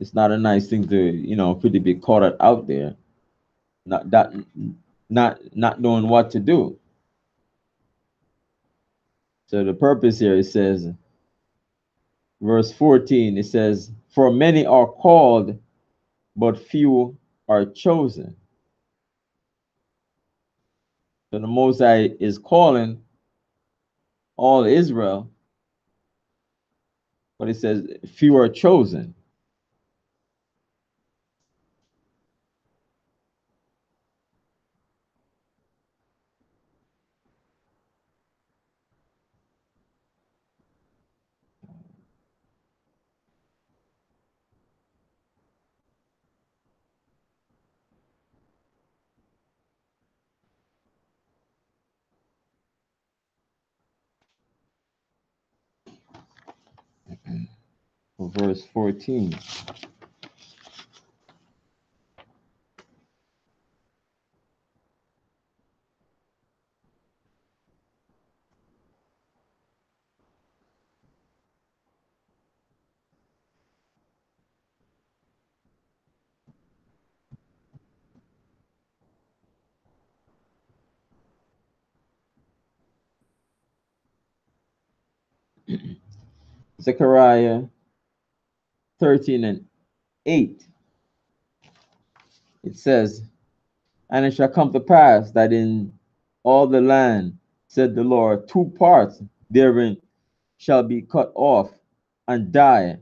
It's not a nice thing to, for to be caught out there, not that, not knowing what to do. So the purpose here, it says, verse 14, it says, "For many are called, but few are chosen." So the Most High is calling all Israel, but it says few are chosen. Verse 14. Zechariah 13 and 8. It says, "And it shall come to pass that in all the land, said the Lord, two parts therein shall be cut off and die,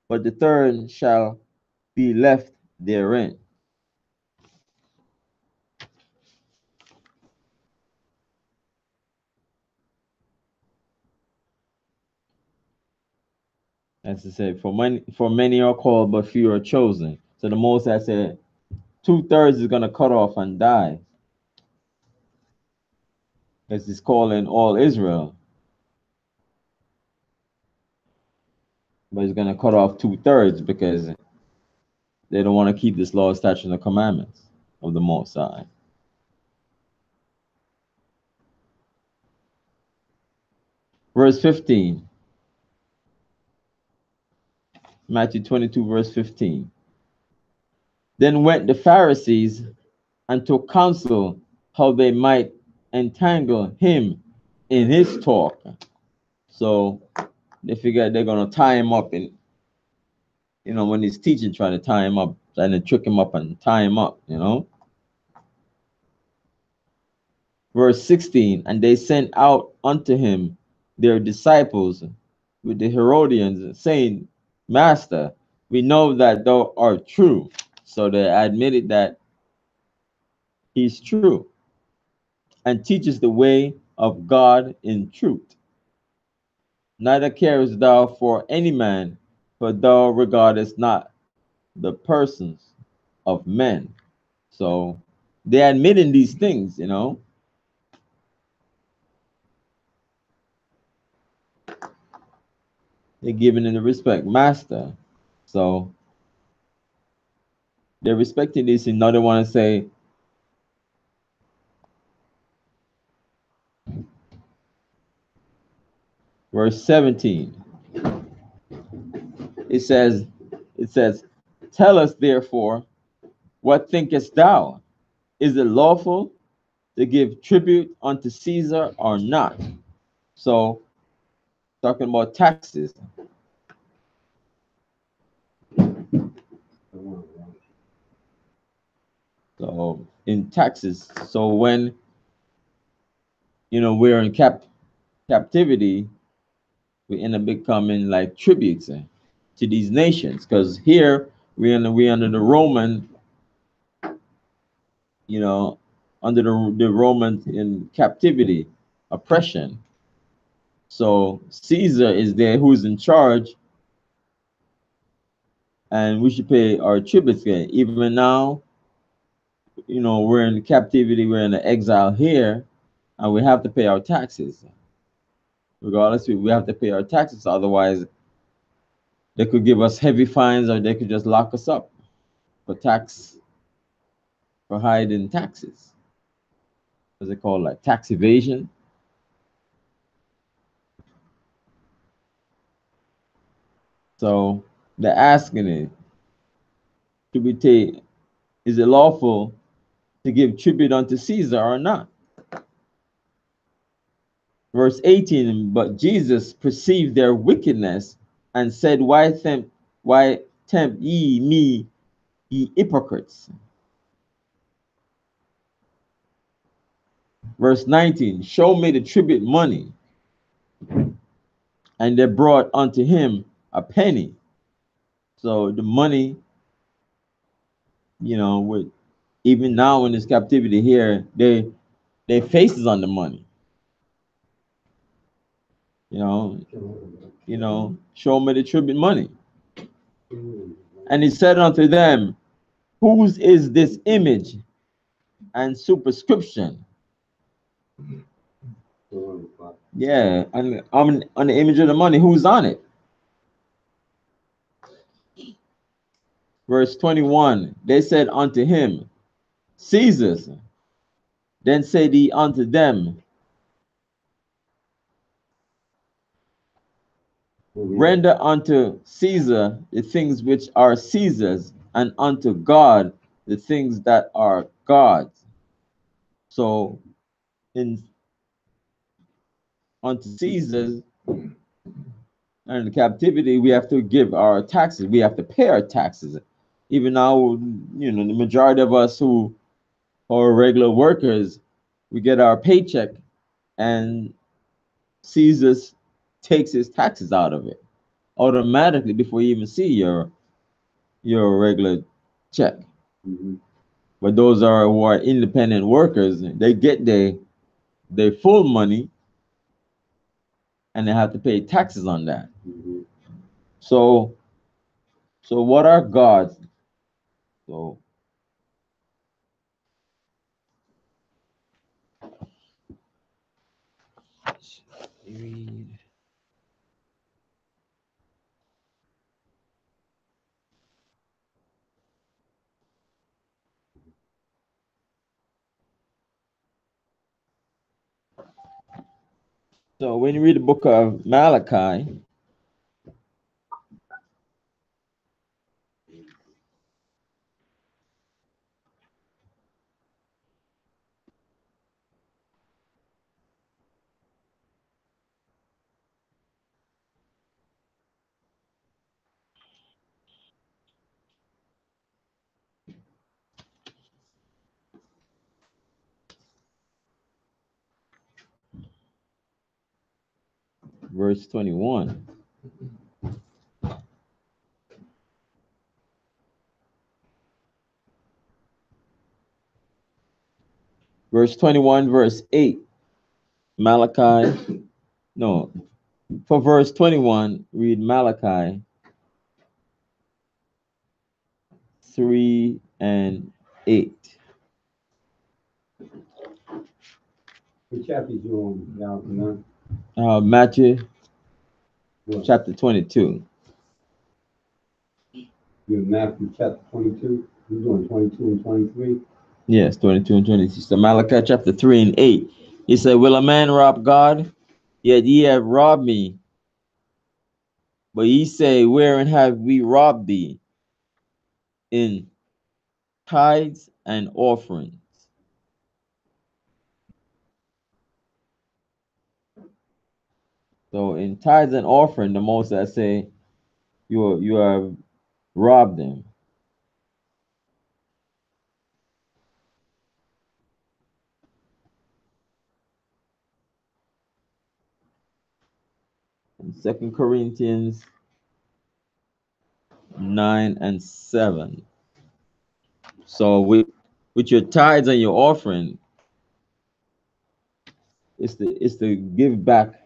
but the third shall be left therein." As I said, for many are called, but few are chosen. So the Most High said, 2/3 is gonna cut off and die, as he's calling all Israel, but he's gonna cut off 2/3 because they don't want to keep this law, statutes, and the commandments of the Most High. Verse 15, Matthew 22, verse 15. "Then went the Pharisees and took counsel how they might entangle him in his talk." So they figure they're gonna tie him up, and when he's teaching, trying to tie him up, trying to trick him up and tie him up. Verse 16, "And they sent out unto him their disciples with the Herodians, saying, Master, we know that thou art true." So they admitted that he's true and teaches the way of God in truth. "Neither carest thou for any man, for thou regardest not the persons of men." So they're admitting these things. They're giving him the respect, Master. So they're respecting this, and now they want to say, verse 17. It says, "Tell us therefore, what thinkest thou? Is it lawful to give tribute unto Caesar or not?" So talking about taxes. So in taxes, so when we're in captivity, we end up becoming like tributes to these nations, because here we under the Roman, under the Romans in captivity, oppression. So Caesar is there, who's in charge, and we should pay our tributes here. Even now, we're in captivity, we're in the exile here, and we have to pay our taxes. Regardless, we have to pay our taxes. Otherwise, they could give us heavy fines, or they could just lock us up for hiding taxes. What's it called? Like tax evasion. So they're asking it. is it lawful to give tribute unto Caesar or not? Verse 18, but Jesus perceived their wickedness and said, why tempt ye me, ye hypocrites? Verse 19, show me the tribute money. And they brought unto him a penny. So the money, with even now in this captivity here, their faces on the money. Show me the tribute money. And he said unto them, whose is this image and superscription? Yeah, and on the image of the money, who's on it? Verse 21, they said unto him, Caesar's. Then said he unto them, render unto Caesar the things which are Caesar's, and unto God the things that are God's. So unto Caesar's and in captivity, we have to give our taxes. We have to pay our taxes. Even now, the majority of us who are regular workers, we get our paycheck and Caesar takes his taxes out of it automatically before you even see your regular check. Mm-hmm. But those who are independent workers, they get their full money and they have to pay taxes on that. Mm-hmm. So what are God's? So read. So when you read the book of Malachi, verse 21. Verse 21, verse 8. Malachi, no, for verse 21, read Malachi 3 and 8.
What chapter you on now?
Matthew chapter 22.
You're in Matthew chapter 22. You're doing 22 and 23.
Yes, 22 and 23. So Malachi chapter 3 and 8. He said, will a man rob God? Yet ye have robbed me. But ye say, wherein have we robbed thee? In tithes and offerings. So in tithes and offering, the most I say, you have robbed them. In 2 Corinthians 9 and 7. So with your tithes and your offering, it's to give back.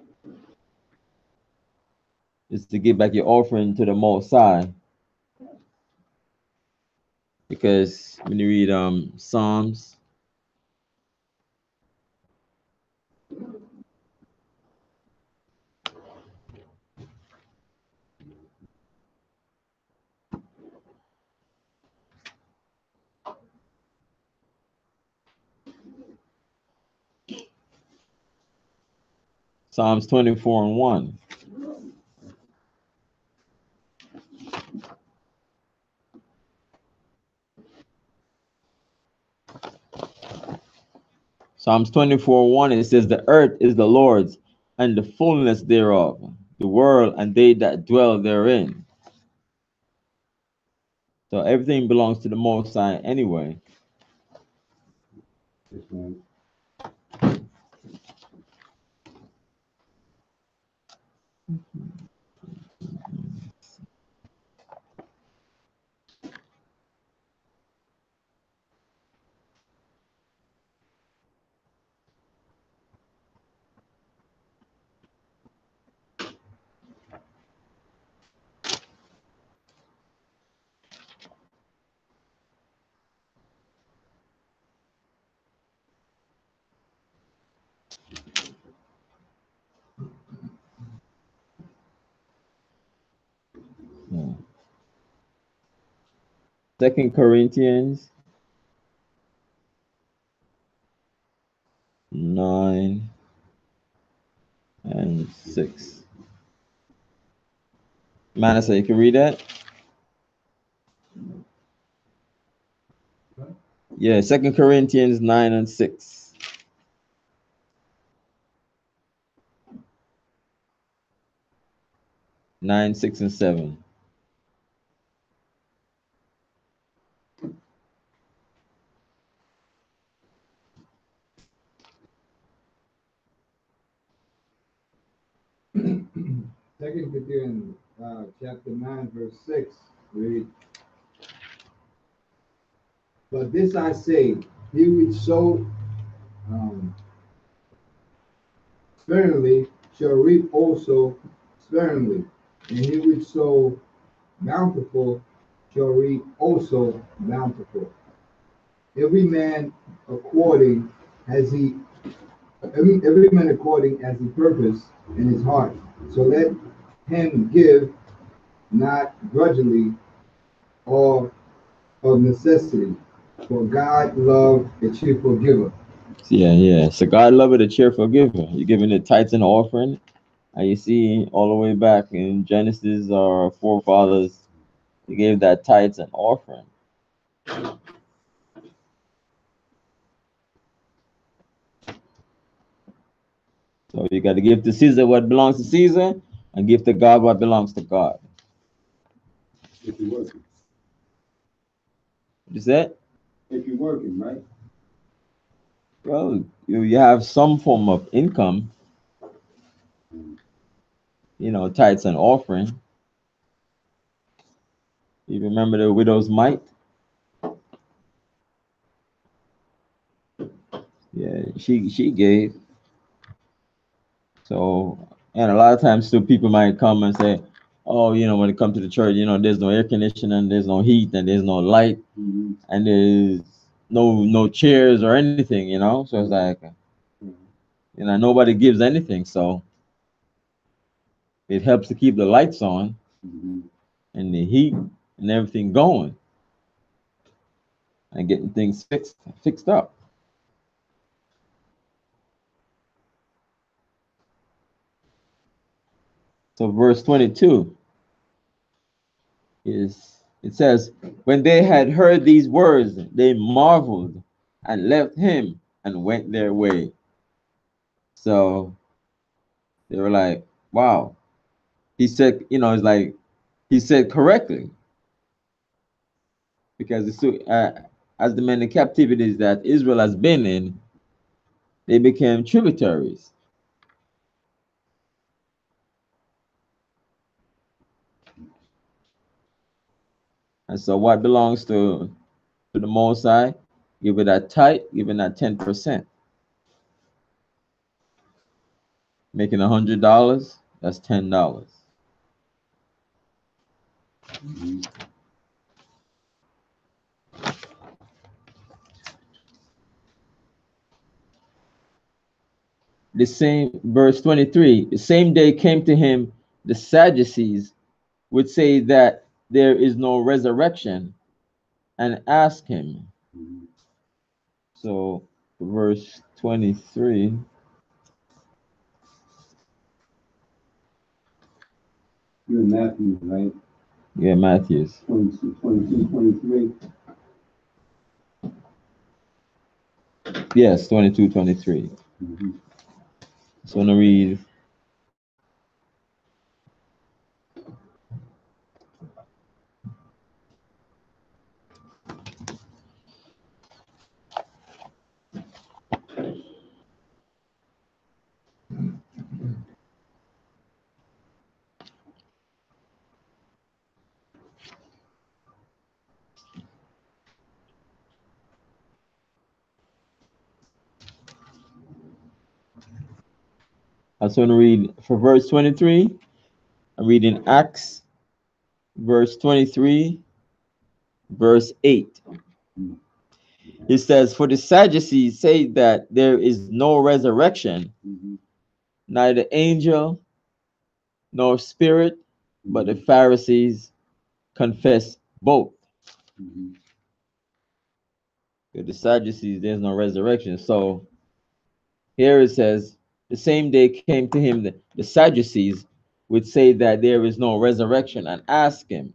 It's to give back your offering to the Most High. Because when you read Psalms Psalms 24 and 1. Psalms 24:1, it says, the earth is the Lord's and the fullness thereof, the world and they that dwell therein. So everything belongs to the Most High anyway.
Yes, man.
Yeah. 2 Corinthians 9 and 6. Manasseh, you can read that? Yeah, 2 Corinthians 9 and 6. 9, 6, and 7.
Second Corinthians chapter 9, verse 6, read. But this I say, he which sow sparingly shall reap also sparingly, and he which sow bountiful shall reap also bountiful. Every man according as he every man according as he purpose in his heart. So let him give not grudgingly or of necessity, for God love a cheerful giver.
Yeah, yeah. So God loveth a cheerful giver. You're giving the tithes and offering. And you see all the way back in Genesis, our forefathers, they gave that tithes and offering. So you got to give to Caesar what belongs to Caesar and give to God what belongs to God.
If you're working.
What is that?
If you're working, right?
Well, you have some form of income, tithes and offering. You remember the widow's mite? Yeah, she gave. So, and a lot of times too, people might come and say, oh, when it comes to the church, there's no air conditioning, there's no heat, and there's no light, and there's no chairs or anything, So it's like, nobody gives anything. So it helps to keep the lights on and the heat and everything going and getting things fixed up. So verse 22 it says, when they had heard these words, they marveled and left him and went their way. So they were like, wow. He said, it's like he said correctly. Because as the many captivities that Israel has been in, they became tributaries. And so what belongs to the Most High? Give it that tithe, give it that 10%. Making $100, that's $10. The same verse 23, the same day came to him the Sadducees, would say that there is no resurrection, and ask him. So verse 23.
You're in Matthew, right?
Yeah, Matthews.
22, 23.
Yes, 22, 23.
Mm-hmm.
So I'm going to read. I was going to read for verse 23. I'm reading Acts, verse 23, verse 8. It says, "For the Sadducees say that there is no resurrection,
Mm-hmm.
neither angel nor spirit, but the Pharisees confess both."
Mm-hmm.
With the Sadducees, there's no resurrection. So here it says, the same day came to him the Sadducees would say that there is no resurrection and ask him,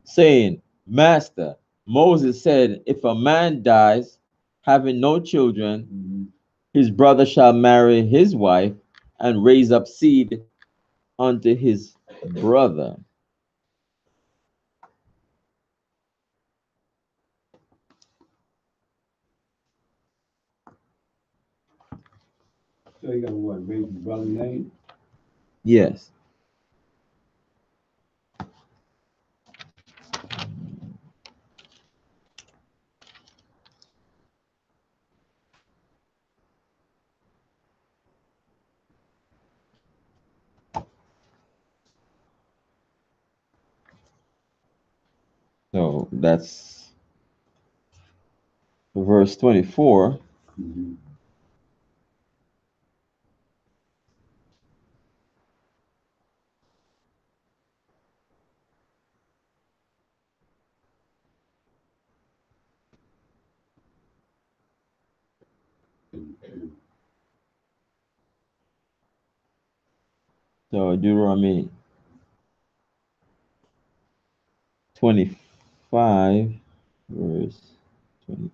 saying, "Master, Moses said, if a man dies, having no children,
Mm-hmm.
his brother shall marry his wife and raise up seed unto his brother."
So you got what? Raise his brother's name?
Yes. So that's verse 24.
Mm-hmm.
So Deuteronomy 25, verse 24.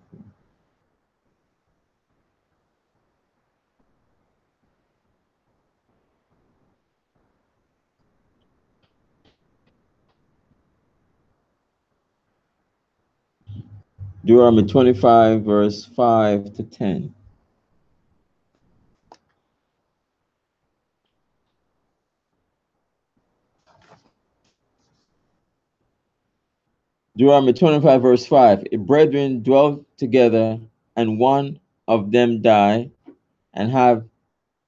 Deuteronomy 25, verse 5 to 10. Deuteronomy 25, verse 5. If brethren dwell together, and one of them die, and have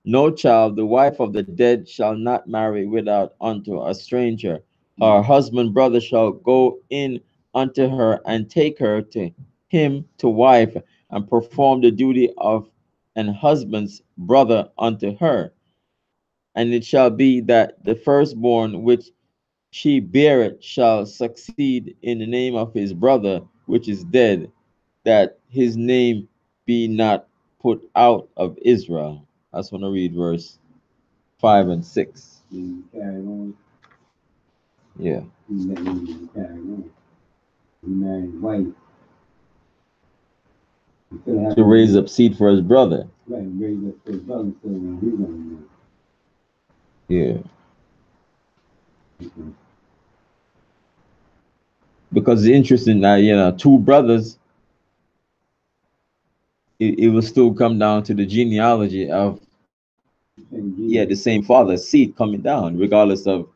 no child, the wife of the dead shall not marry without unto a stranger. Her husband brother shall go in unto her and take her to him to wife, and perform the duty of an husband's brother unto her. And it shall be that the firstborn which she beareth shall succeed in the name of his brother which is dead, that his name be not put out of Israel. I just want to read verse 5 and 6.
And carry on.
Yeah.
He let him carry on. He married his wife.
To raise up seed for his brother.
Right, raise up his brother so when he's gonna
Yeah.
do.
Because it's interesting that, two brothers, it will still come down to the genealogy of, the same father, seed coming down, regardless of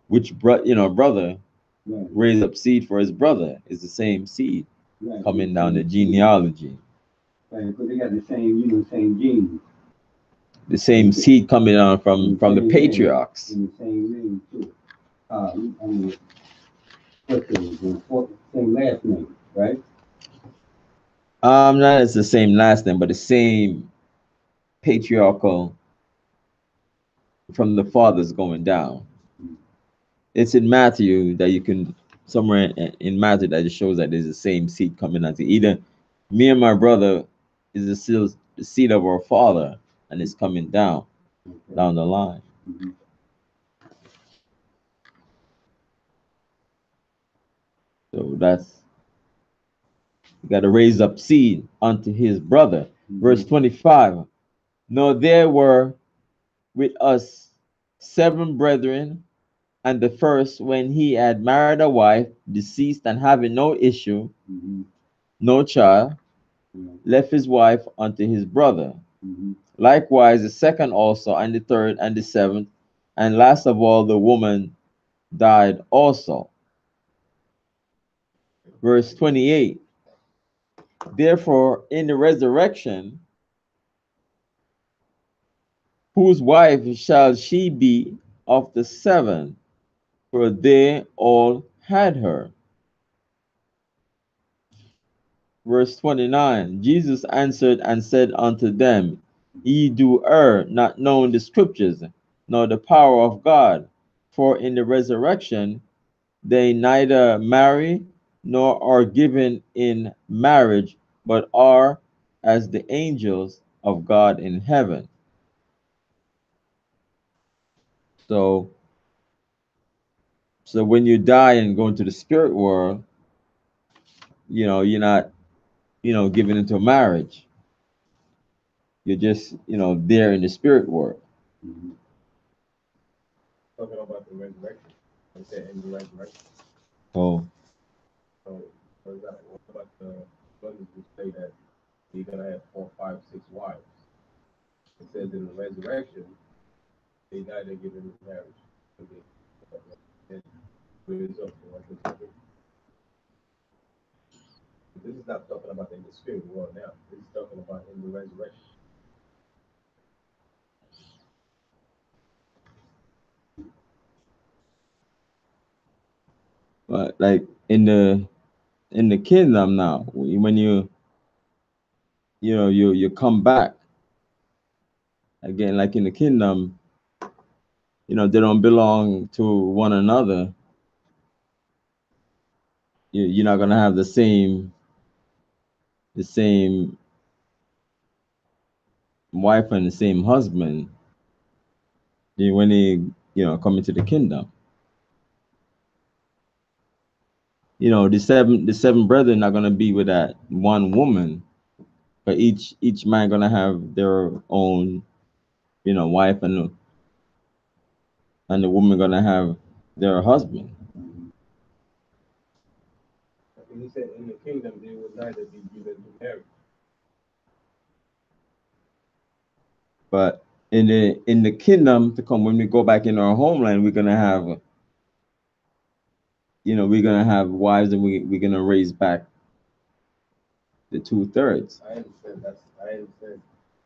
which brother
Right,
raise up seed for his brother. Is the same seed
right.
coming down the genealogy.
Right, because they got the same, same genes.
The same seed coming down from the
same
patriarchs.
name, and the same name too. I mean, what's the same last name, right?
Not as the same last name, but the same patriarchal from the fathers going down. It's in Matthew that you can somewhere in Matthew that it shows that there's the same seed coming out. Either me and my brother is the seed of our father, and it's coming down
Okay.
down the line.
Mm-hmm.
So that's, you got to raise up seed unto his brother. Verse 25. Now there were with us 7 brethren, and the first, when he had married a wife, deceased and having no issue, no child, left his wife unto his brother. Likewise, the second also, and the third, and the seventh, and last of all, the woman died also. Verse 28. Therefore, in the resurrection, whose wife shall she be of the 7? For they all had her. Verse 29. Jesus answered and said unto them, Ye do err, not knowing the scriptures, nor the power of God. For in the resurrection they neither marry nor are given in marriage, but are as the angels of God in heaven. So when you die and go into the spirit world, you're not, given into marriage. You're just, there in the spirit world.
Talking about the resurrection. I said in the resurrection.
Oh,
So, what about the brothers who say that you're gonna have 4, 5, 6 wives? It says in the resurrection, they died and given in marriage. This is not talking about in the spirit world now. This is talking about in the resurrection.
but like in the kingdom now, when you come back again, like in the kingdom, they don't belong to one another. You're not gonna have the same wife and the same husband when they come into the kingdom. The seven brethren are gonna be with that one woman, but each man gonna have their own wife, and the woman gonna have their husband.
And he said in the kingdom they will neither be given to marriage.
But in the kingdom to come, when we go back in our homeland, we're gonna have wives, and we're gonna raise back the 2/3.
I understand what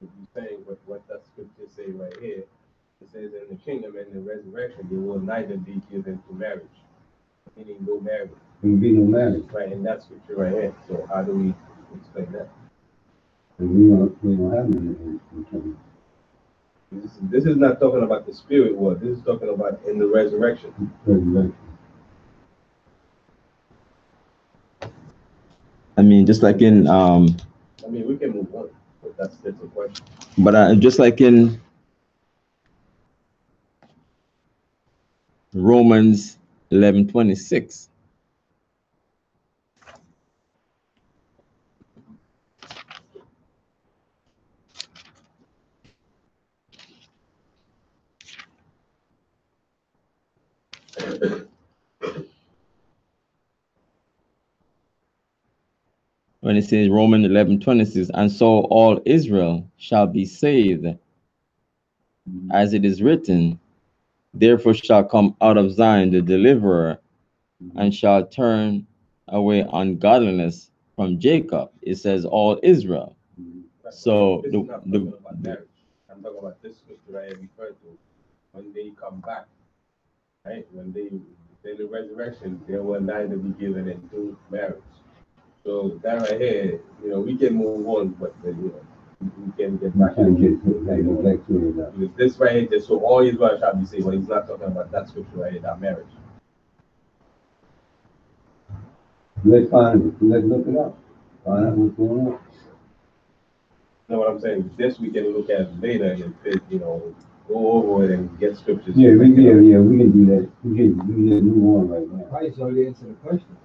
you're saying, but what that scripture say right here, it says in the kingdom and the resurrection they will neither be given to marriage. Meaning no marriage.
There will be no marriage.
Right, and that's scripture right here. So how do we explain that?
And we don't have any in
This is not talking about the spirit world. This is talking about in the resurrection.
resurrection.
I mean, just like in
I mean, we can move on, but that's a question.
but just like in Romans 11:26. When it says Romans 11:26, and so all Israel shall be saved, as it is written, therefore shall come out of Zion the deliverer, and shall turn away ungodliness from Jacob. It says all Israel. So
this is not talking about marriage. I'm talking about this scripture I referred to. When they come back, right? When they in the resurrection, they will neither be given into marriage. So that right here, we can move on, but we can get back to it. Because this right here, just so all Israel shall be saved, but he's not talking about that scripture right here, that marriage.
Let's look it up. Find out what's going on.
You know what I'm saying? This we can look at later and go over it and get scriptures.
Yeah, we can do that. We can just move on right now.
Christ already answered the question.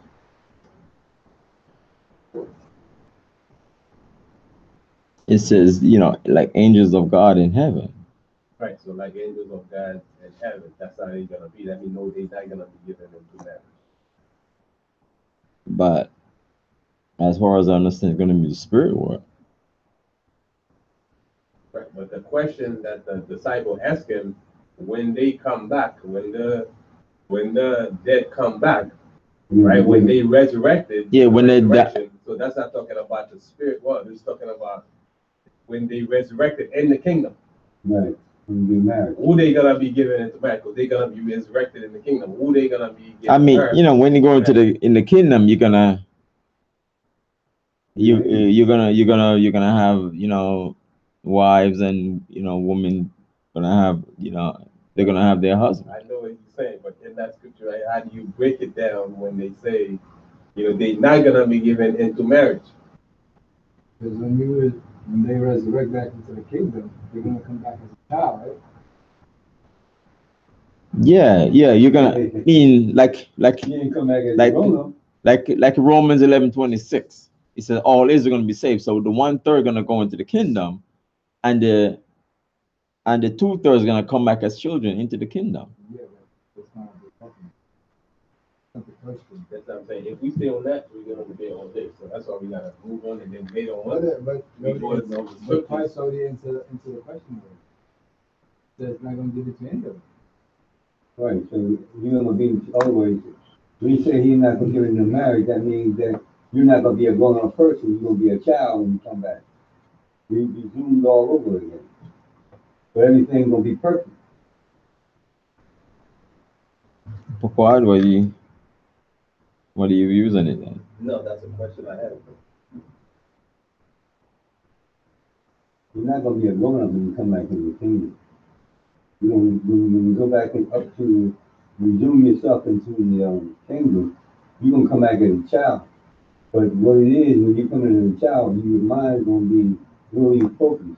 It says, like angels of God in heaven.
Right, so like angels of God in heaven, that's how they're gonna be. That means no, they're not gonna be given into marriage.
But as far as I understand, it's going to be the spirit world.
Right, but the question that the disciple asked him, when they come back, when the dead come back, right? When they resurrected,
Yeah, when they
resurrection. So that's not talking about the spirit world. It's talking about when they resurrected in the kingdom.
Right. When you get married.
Who they gonna be given into marriage? Because they gonna be resurrected in the kingdom. Who they gonna be given?
I mean, when you go into the kingdom, you're gonna you're gonna have wives and women gonna have they're gonna have their husband.
I know what you're saying, but in that scripture, right, how do you break it down when they say, they're not gonna be given into marriage?
Because when they resurrect back into the kingdom, they're gonna come back as a child, right?
Yeah, you're gonna mean like
You ain't come back as a grown-up.
like Romans 11:26. It says all Israel gonna be saved. So the 1/3 gonna go into the kingdom, and the 2/3 gonna come back as children into the kingdom.
Yeah, but that's not the question.
That's what I'm saying. If we stay on that, we're gonna debate all day. So that's why we gotta move on and then debate on what.
But Christ already into the question. That's not gonna give it to anybody.
Right, so you're gonna be always. When you say he's not gonna give it to marriage, that means that you're not gonna be a grown-up person. You're gonna be a child when you come back. You be zoomed all over again. But everything's gonna be perfect.
Pourquoi what are you using it then?
No, that's a question I have.
You're not gonna be a grown-up when you come back into the kingdom. When you go back up to resume yourself into the kingdom, you're gonna come back as a child. But what it is, when you come in as a child, your mind's gonna be really focused.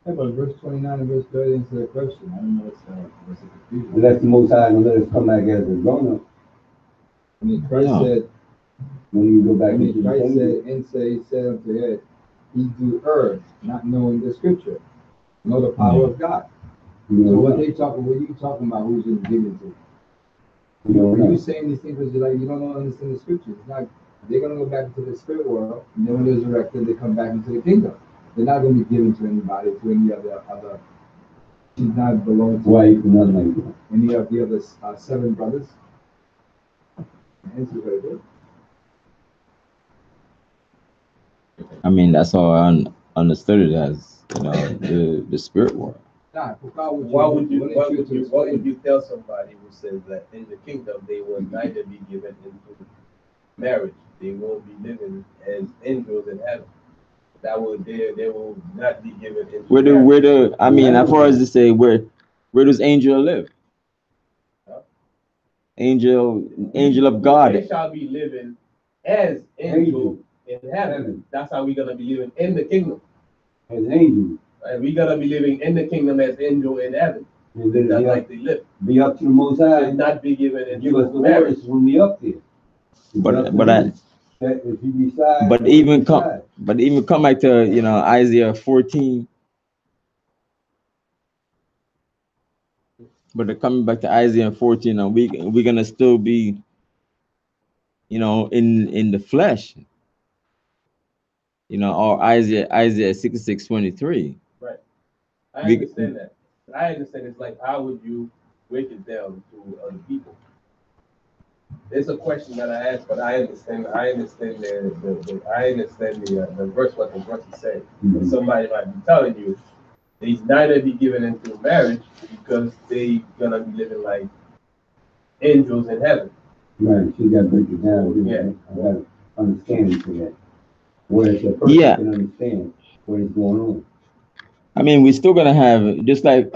Yeah, but verse 29 and verse 30 answer the question. I don't know what's the confusion.
Unless the Most High gonna let us come back as a grown-up.
I mean, Christ said,
when you go back
into
the
Christ
kingdom.
he said unto her, he do err, not knowing the scripture, know the power of God. So what you talking about, who's going to give it to? When you saying these things, you're like, you don't understand the scriptures. It's not, they're going to go back into the spirit world, and then when they're resurrected, they come back into the kingdom. They're not going to be given to anybody, to any other. She's not belong to
nothing like that.
Any of the other 7 brothers. Answer right there.
I mean, that's how I understood it as, the spirit world.
Nah, why would you tell somebody who says that in the kingdom they will neither be given into marriage, they won't be living as angels in heaven? They will not be given into
as far as to say where does angel live? Huh? Angel of God.
They shall be living as angels in heaven. That's how we're gonna be living in the kingdom.
As angels.
And we gotta be living in the kingdom as angel in heaven. That's like they live.
Be up to the Most High.
And not be given into
give us the orders when we up there.
But even come back to Isaiah 14. But coming back to Isaiah 14, and we're gonna still be, in the flesh. Or Isaiah 66:23.
Right. I understand that. I understand it's like, how would you break it down to other people? It's a question that I asked, but I understand the verse, what the verse is saying. Mm-hmm. Somebody might be telling you they neither be given into marriage because they gonna be living like angels in heaven.
Right, so you gotta break it down. Yeah. I gotta understand it for that. Where a person can understand what is going on.
I mean, we're still gonna have, just like,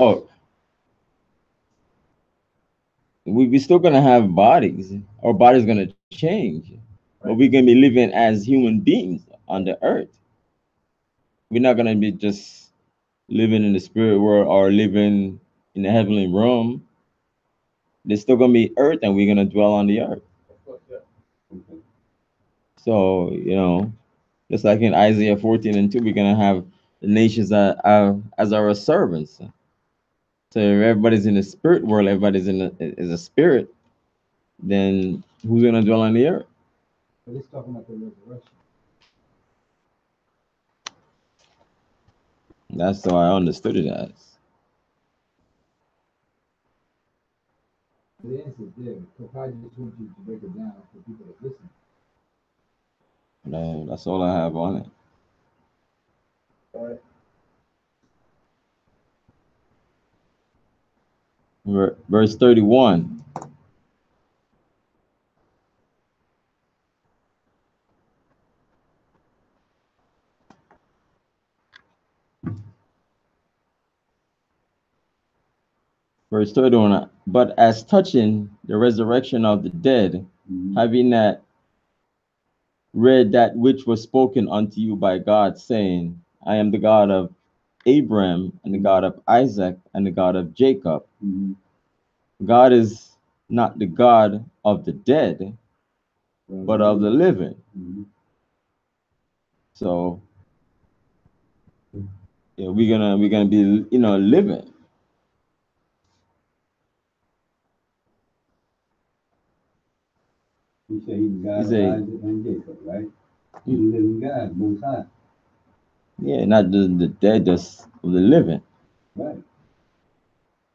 we're still gonna have bodies. Our body's gonna change, but we're gonna be living as human beings on the earth. We're not gonna be just living in the spirit world or living in the heavenly realm. There's still gonna be earth, and we're gonna dwell on the earth.
Okay.
So, just like in Isaiah 14:2, we're gonna have the nations as our servants. So if everybody's in the spirit world, everybody's is a spirit, then who's gonna dwell on the earth?
But it's talking about the resurrection.
That's how I understood it as.
The answer's there. So I just want you to break it down for people that listen.
That's all I have on it.
All right.
Verse 31. Verse 31. But as touching the resurrection of the dead, having not read that which was spoken unto you by God, saying, I am the God of Abraham and the God of Isaac and the God of Jacob. God is not the God of the dead, but of the living. So yeah, we're gonna be living.
He said he's God of Isaac and Jacob, right? He's the living God, most high.
Yeah, not the dead, just of the living.
Right.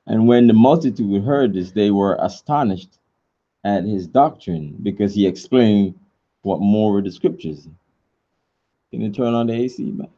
And when the multitude heard this, they were astonished at his doctrine, because he explained what more were the scriptures. Can you turn on the AC, man?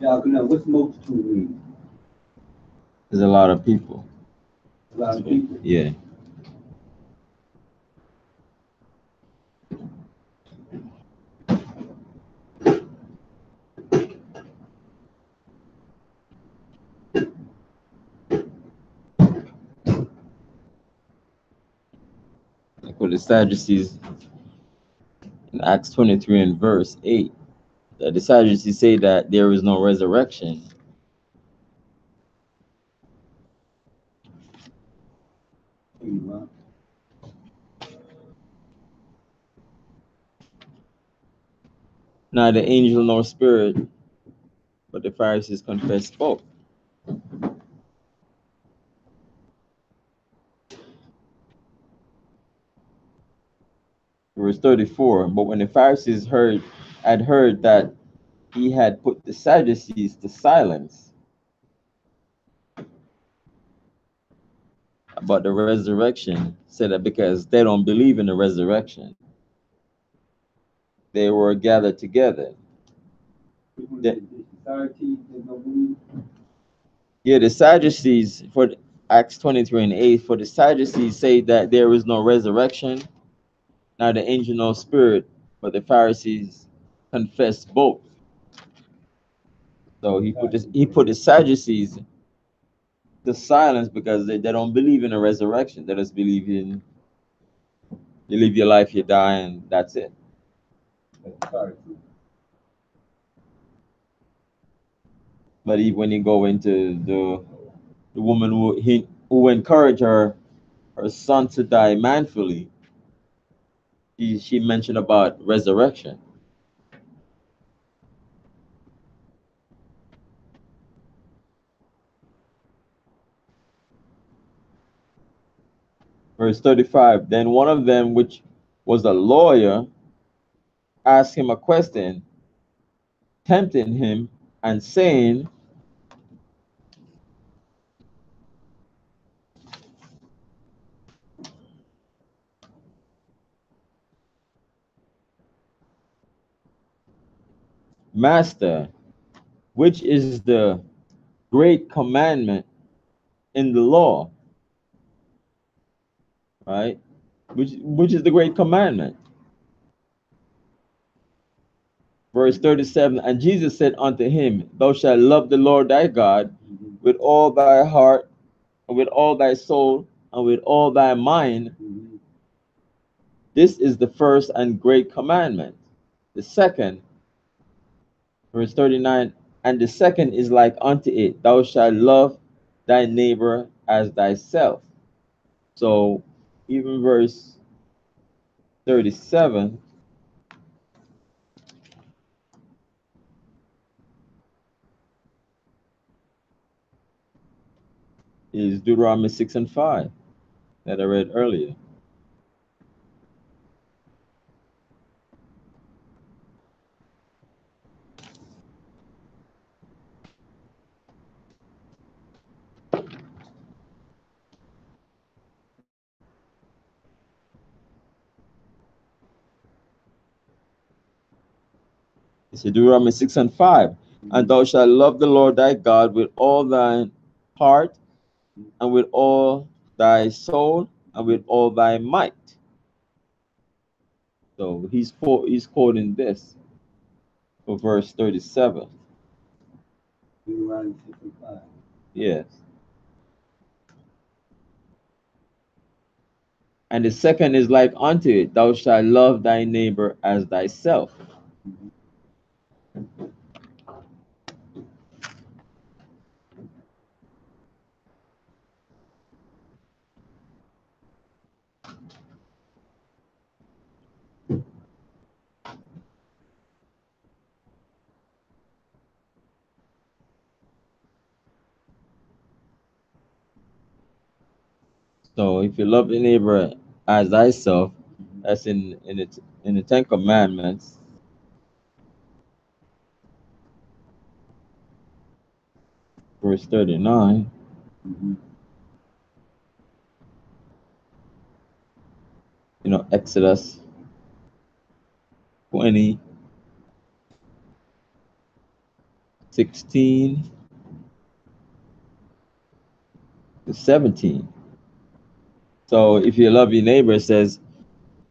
Yeah, what's multitude mean?
There's a lot of people.
A lot of people.
Yeah. Like with the Sadducees in Acts 23 and verse 8, the Sadducees say that there is no resurrection. Neither angel nor spirit, but the Pharisees confessed both. Verse 34, but when the Pharisees had heard that he had put the Sadducees to silence about the resurrection, said that because they don't believe in the resurrection, they were gathered together. The Sadducees, for Acts 23 and 8, for the Sadducees say that there is no resurrection, neither angel nor spirit, but the Pharisees confess both. So he put the Sadducees to silence because they don't believe in a resurrection. They just believe in you live your life, you die, and that's it. But when you go into the woman who encouraged her son to die manfully, she mentioned about resurrection. Verse 35, then one of them, which was a lawyer, asked him a question, tempting him and saying, Master, which is the great commandment in the law? Right? Which is the great commandment? Verse 37, and Jesus said unto him, thou shalt love the Lord thy God with all thy heart, and with all thy soul, and with all thy mind. This is the first and great commandment. The second, verse 39, and the second is like unto it, thou shalt love thy neighbor as thyself. So even verse 37 is Deuteronomy 6 and 5 that I read earlier. It's Deuteronomy 6 and 5. And thou shalt love the Lord thy God with all thine heart, and with all thy soul, and with all thy might. So he's quoting this for verse 37.
Deuteronomy 6 and 5.
Yes. And the second is like unto it, thou shalt love thy neighbor as thyself. So if you love your neighbor as thyself, that's in the Ten Commandments. Verse 39. You know, Exodus 20, 16 to 17. So if you love your neighbor, it says,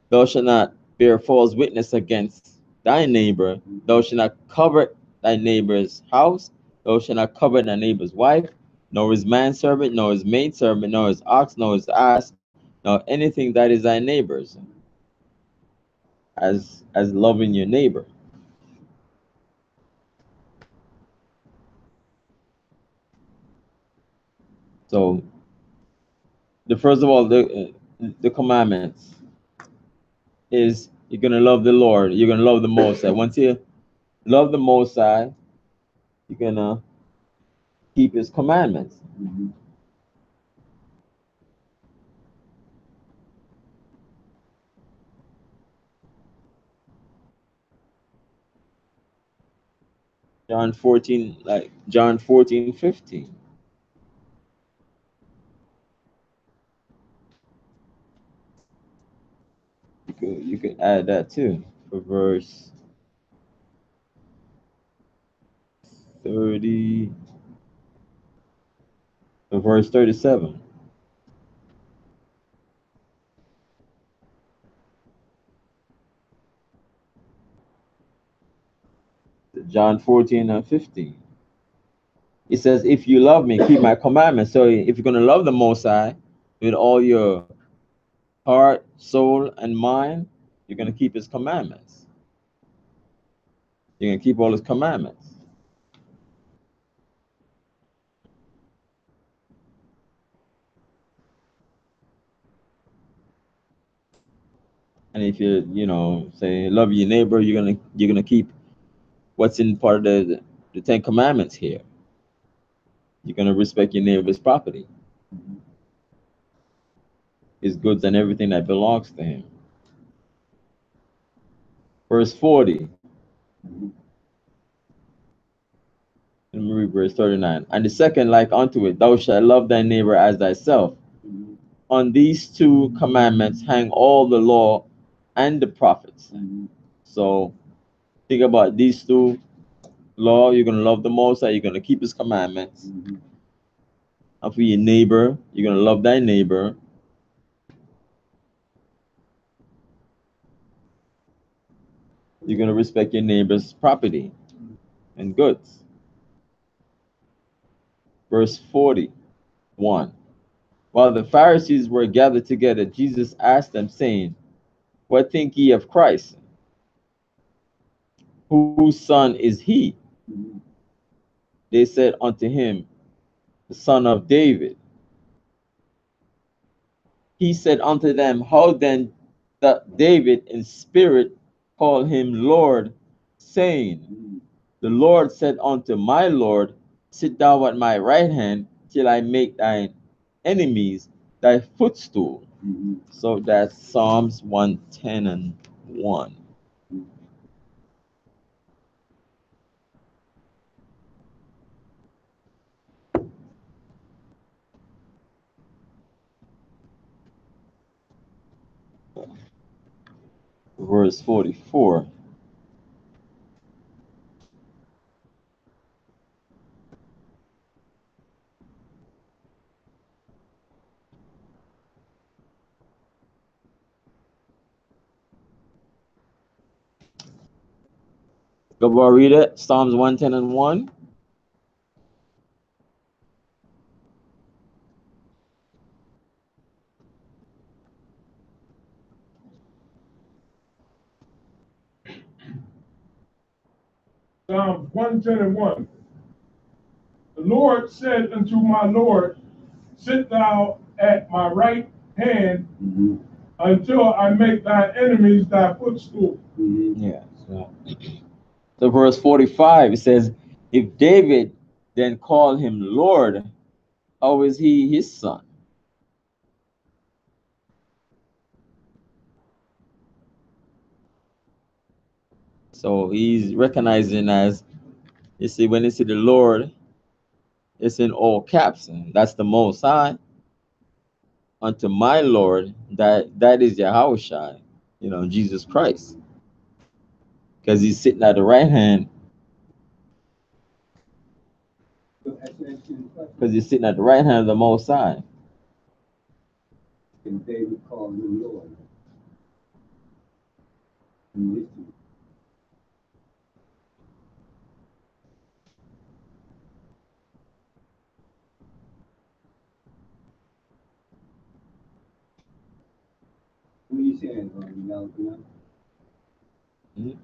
thou shalt not bear false witness against thy neighbor, thou shalt not covet thy neighbor's house, thou shalt not covet thy neighbor's wife, nor his manservant, nor his maidservant, nor his ox, nor his ass, nor anything that is thy neighbor's, as loving your neighbor. So the first of all, the commandments is you're gonna love the Lord, you're gonna love the Most High. Once you love the Most High, you're gonna keep His commandments. John 14, like John 14, 15. You could add that too for verse 30, for verse 37. John 14 and 15. It says, if you love me, keep my commandments. So if you're going to love the Most High with all your heart, soul, and mind, you're going to keep His commandments. You're going to keep all His commandments. And if you say love your neighbor, you're gonna keep what's in part of the Ten Commandments here. You're gonna respect your neighbor's property, his goods, and everything that belongs to him. Verse 40. Let me read verse 39. And the second like unto it, thou shalt love thy neighbor as thyself. On these two commandments hang all the law and the prophets. So think about these two law. You're gonna love the Most High, you're gonna keep His commandments. And for your neighbor, you're gonna love thy neighbor. You're going to respect your neighbor's property and goods. Verse 41. While the Pharisees were gathered together, Jesus asked them, saying, what think ye of Christ? Whose son is he? They said unto him, the son of David. He said unto them, how then that David in spirit called him Lord, saying, the Lord said unto my Lord, sit thou at my right hand till I make thine enemies thy footstool. So that's Psalms 110 and 1. Verse 44. Go on, read it. Psalms 110 and 1.
Psalms 110 and 1. The Lord said unto my Lord, sit thou at my right hand until I make thy enemies thy footstool.
Yeah. So verse 45, it says, if David then called him Lord, how is he his son? So he's recognizing as, you see, when you see the Lord, it's in all caps. And that's the Most High. Unto my Lord, that is Yahushua, Jesus Christ. Because he's sitting at the right hand. Because he's sitting at the right hand of the Most High.
And David called him Lord. What are you saying, Malcolm? He's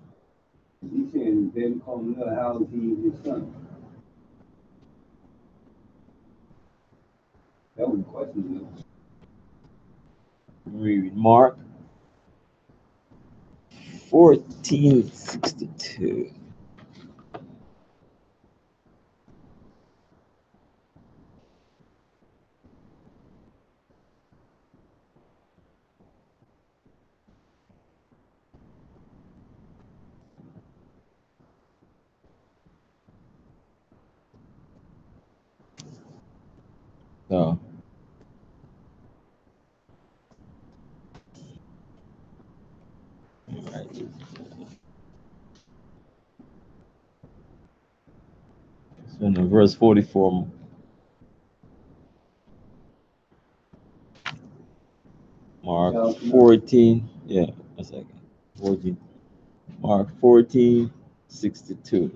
saying David called him Lord. How is he his son? That was the question.
Read Mark 14:62. So right. So in verse 44, Mark 14, yeah, a second. 14. Mark 14:62.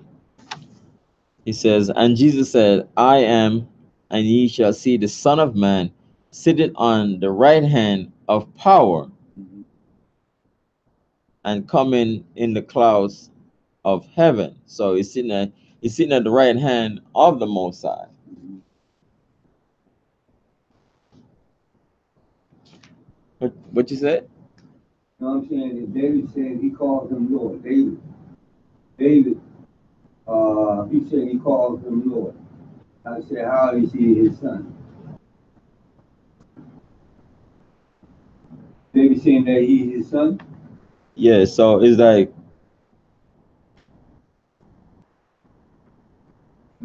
He says, and Jesus said, I am, and ye shall see the Son of Man sitting on the right hand of power and coming in the clouds of heaven. So he's sitting at the right hand of the Most High. What you said?
No, I'm saying that David said he called him Lord. David, he said he called him Lord. I said, how is he his son? David saying that he's his son?
Yeah, so it's like,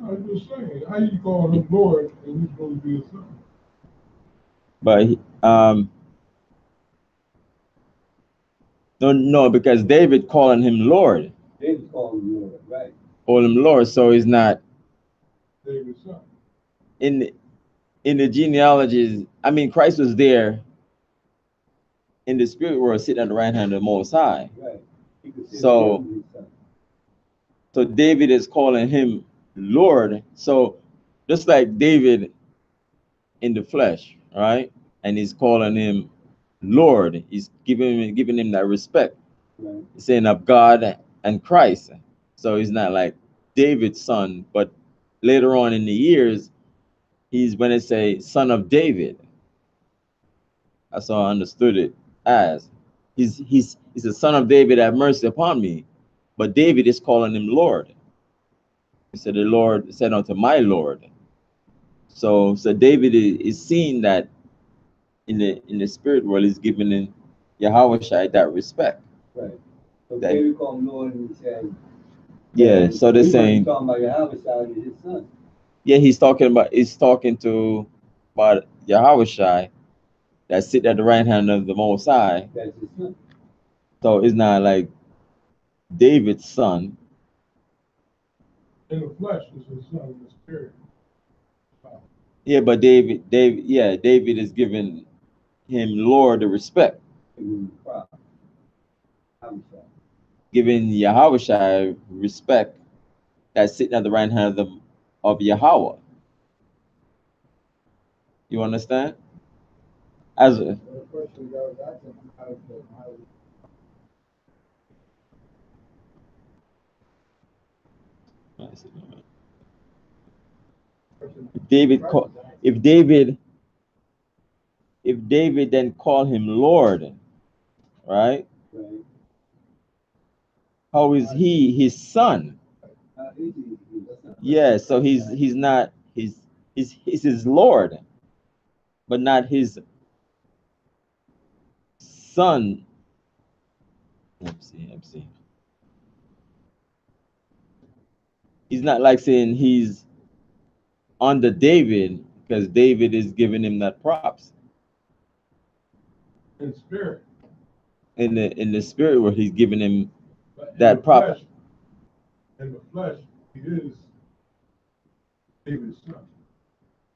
I'm just saying, how you call him Lord and he's supposed to be his son?
but no, because David calling him Lord.
David called him Lord, right?
Call him Lord, so he's not
David's son.
in the genealogies. I mean, Christ was there in the spirit world, sitting at the right hand of the Most High.
Right.
So David is calling him Lord. So just like David in the flesh, right? And he's calling him Lord. He's giving him that respect.
Right.
He's saying of God and Christ. So he's not like David's son, but later on in the years, he's when they say son of David. That's how I understood it as. He's the son of David, have mercy upon me. But David is calling him Lord. He said, the Lord said unto my Lord. So David is seeing that in the spirit world, he's giving in Yahweh Shai that respect.
Right. So
That-
David called him Lord and he said,
Yeah, so they're saying,
talking about Yahweh Shai is his son.
yeah, he's talking to about Yahweh Shai that sit at the right hand of the Most High.
That's his son.
So it's not like David's son.
In the flesh is his son, in the spirit.
Yeah, but David is giving him Lord the respect, giving Yahweh Shai respect that's sitting at the right hand of Yahweh. You understand? As a, if David then call him Lord, right?
Right.
How is he his son? Yeah, so he's not he's his Lord, but not his son. Let's see. He's not like saying he's under David because David is giving him that props.
In spirit.
In the spirit where he's giving him
But
that prop.
In the flesh, he is David's son.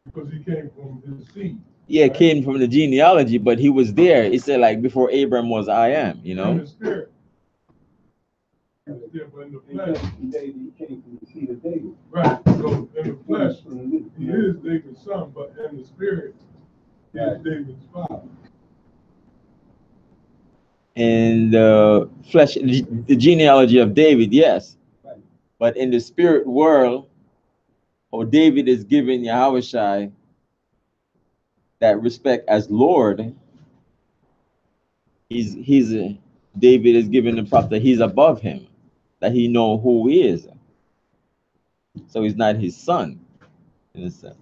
Because he came from his seed.
Yeah,
right?
came from the genealogy, but he was there. It said like before Abram was I am, you know?
In the spirit. He was there, but in the flesh.
He came from the seed of David.
Right. So in the flesh, he is David's son, but in the spirit, he is David's father.
In the flesh, the genealogy of David, yes.
Right.
But in the spirit world, or David is giving Yahweh Shai that respect as Lord. David is giving the prop that he's above him, that he know who he is. So he's not his son, in a sense.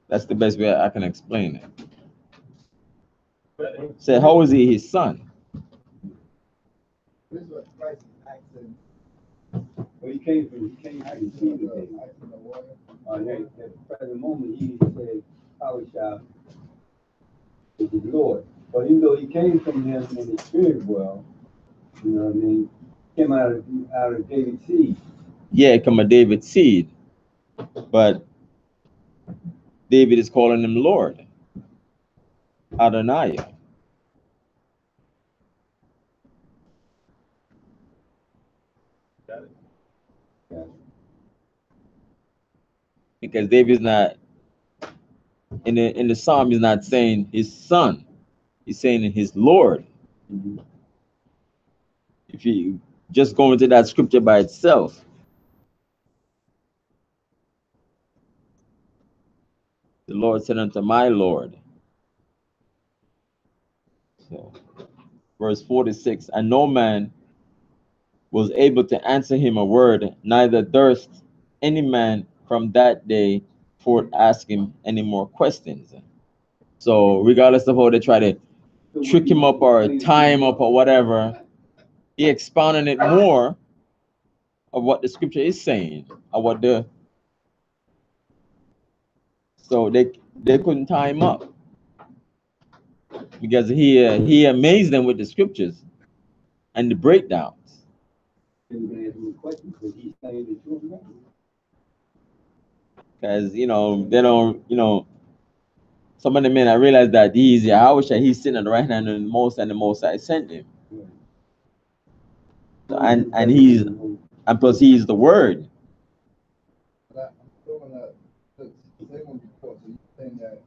That's the best way I can explain it. Say, how is he his son?
This is what Christ is asking.
Well, he came from the seed of David. At the present moment, he said, Yahweh Shai is the Lord. But even though he came from him in the spirit world, you know what I mean, came out of David's seed.
Yeah, come a David's seed. But David is calling him Lord. Adonai. Because David is not in the psalm, he's not saying his son, he's saying his Lord.
Mm-hmm.
If you just go into that scripture by itself, the Lord said unto my Lord. So, verse 46, and no man was able to answer him a word, neither durst any man from that day forth ask him any more questions. So regardless of how they try to trick him up or tie him up or whatever, he expounded it more of what the scripture is saying, or what so they couldn't tie him up because he amazed them with the scriptures and the breakdowns. Because they don't some of the men I realized that he's Yahweh, he's sitting at the right hand of the Most, and the Most I sent him. So, and he's, and plus he's the Word.
I'm still gonna the same one before. So you're saying that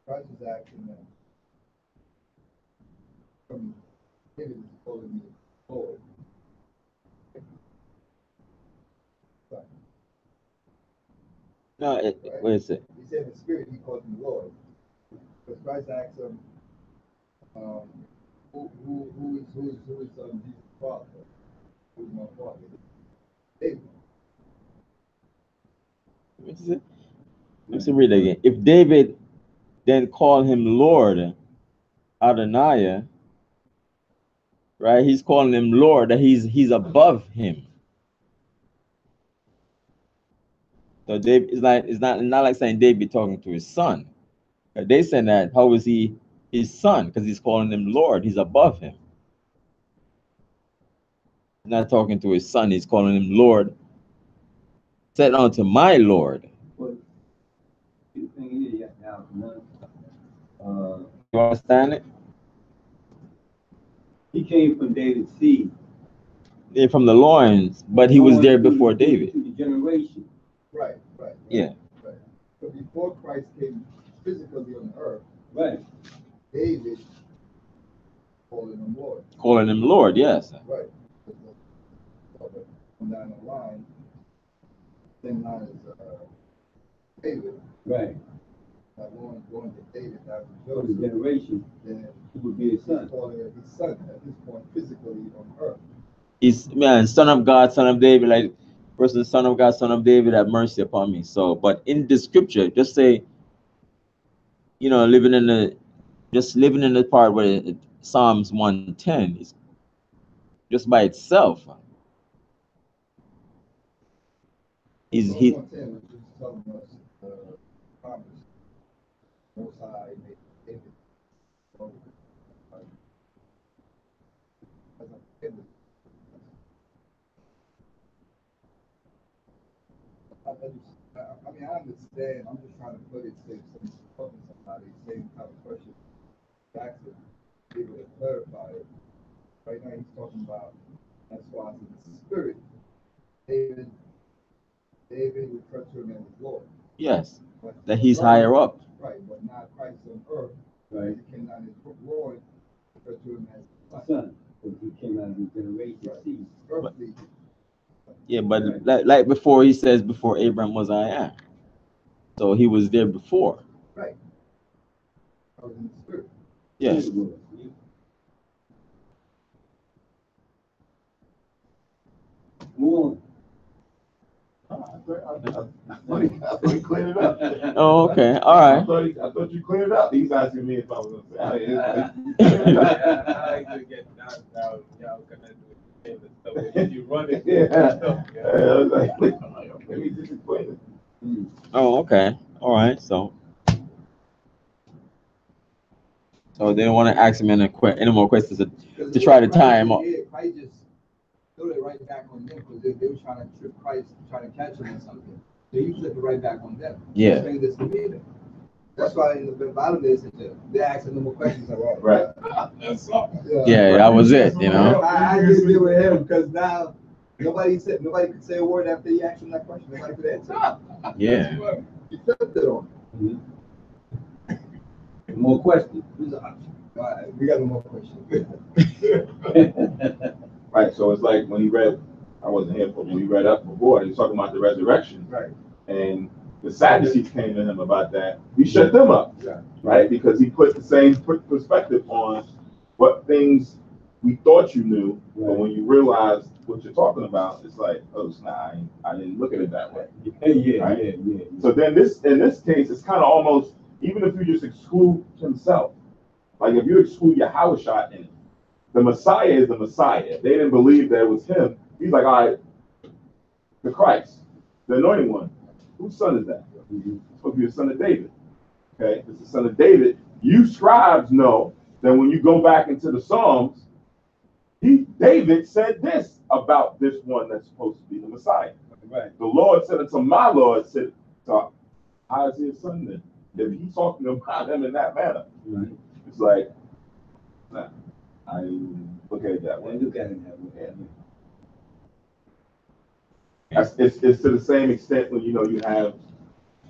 Christ is acting that from David is calling me Lord. Right.
No, wait a second.
He said in the spirit he calls me Lord. Because Christ asked him, who is Jesus' father? Who is my father? David.
Let's read it again. If David then call him Lord Adonai, right? He's calling him Lord, that he's above him. So David is like, it's not like saying David talking to his son. They said that how is he his son? Because he's calling him Lord, he's above him. He's not talking to his son, he's calling him Lord. Said unto my Lord.
But the thing is, now,
You understand it?
he came from David's seed.
They're from the loins, but he was there before David.
To the generation.
Right.
Yeah.
Right. So before Christ came physically on earth,
Right.
David calling him Lord.
Calling him Lord, yes.
Right. From down the line, same line as David.
Right.
That going to David after
So the
Joseph,
generation,
then
he would be his son.
calling it his son at this point physically on earth.
He's, man, son of God, son of David, like person, son of God, son of David, have mercy upon me. So, but in the scripture, just say, you know, living in the part where Psalms 110 is just by itself. He
Psalm 110 was just telling us the promise. Most High made David. I mean, I understand. I'm just trying to put it to somebody, same type of question. Jackson, able to clarify it. Right now, he's talking about, that's why it's the spirit. David referred to him as Lord.
yes, that he's higher up.
Right, but not Christ on earth.
Right.
He came down as Lord, referred to him as
Son. Because he came out of the generation seed.
earthly.
Yeah, but like before, he says, before Abraham was I am. So he was there before.
Right. I was in the spirit.
Yes.
More.
I thought he cleared it up.
Oh, okay. All right.
I thought you cleared it up. He's asking me if I was going to say.
I like to get down, y'all gonna do it. So when you run it,
I was like, let me just explain it.
Oh, okay. All right. So they don't want to ask him any more questions to try to tie him up.
Yeah, Christ just threw it right back on them because they were trying to trip Christ, trying to catch him or something. So you flip it right back on them.
Yeah.
Explain this to me then. That's why in the bottom is they're asking no more questions.
Right.
Yeah, that was it. You know.
I just deal with him because now nobody could say a word after he asked him that question. Nobody could answer.
Yeah.
He flipped it on.
More questions.
We got no more questions.
Right. So it's like when he read, I wasn't here for when he read up before, he was talking about the resurrection.
Right.
And the Sadducees came to him about that. He shut them up.
Yeah.
Right? Because he put the same perspective on what things we thought you knew, but when you realize what you're talking about, it's like, oh, nah, I didn't look at it that way.
Yeah.
So then in this case, it's kind of almost, even if you just exclude himself, like if you exclude Yahushua in it, the Messiah is the Messiah. They didn't believe that it was him. He's like, all right, the Christ, the anointed one. Whose son is that? It's supposed to be the son of David. Okay, it's the son of David. You scribes know that when you go back into the Psalms, David said this about this one that's supposed to be the Messiah.
Right.
The Lord said unto my Lord, said, so how is he a son then? if he's talking about them in that manner,
Right.
it's like, nah, I look at it that
I
way.
look at it that way.
It's to the same extent when you have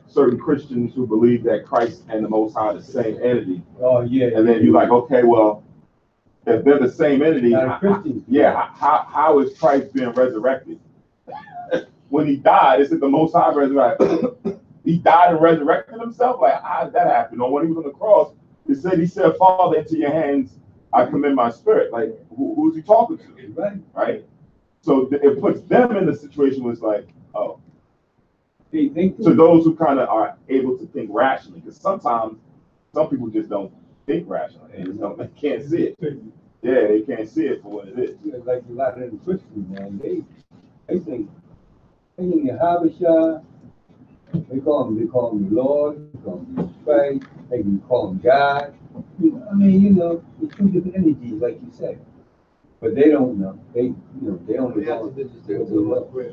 certain Christians who believe that Christ and the Most High are the same entity,
Oh, yeah.
and then you're like, okay, well, if they're the same entity,
Not Christians.
how is Christ being resurrected? When he died, is it the Most High resurrected? He died and resurrected himself? Like, how did that happen? Or when he was on the cross, he said, Father, into your hands I commend my spirit. Like, who's he talking to?
Right.
Right? So it puts them in the situation where it's like, oh,
They think
to those who kind of are able to think rationally, because sometimes some people just don't think rationally. They can't see it. Yeah, they can't see it for what it is.
Yeah, like a lot of the Christians, man, they think the Habasha, they call him the Lord, they call him Christ, they can call him God. I mean, the two different energies, like you said. But they don't know. They only
They have
know
to just
what
take it
they
to the
know.
Lord prayer.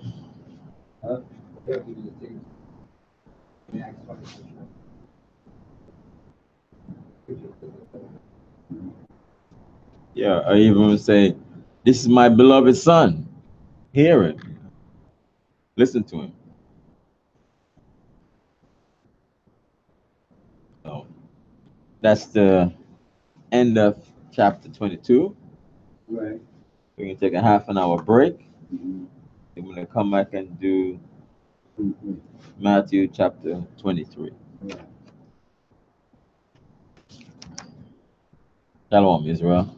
Huh?
They have to just take it. And ask for it.
Yeah, I even would say, this is my beloved son. Hear it. Listen to him. So that's the end of chapter 22.
Right.
We can take a half an hour break.
Mm-hmm.
I'm going to come back and do
Mm-hmm.
Matthew chapter 23.
Right.
Shalom, Israel.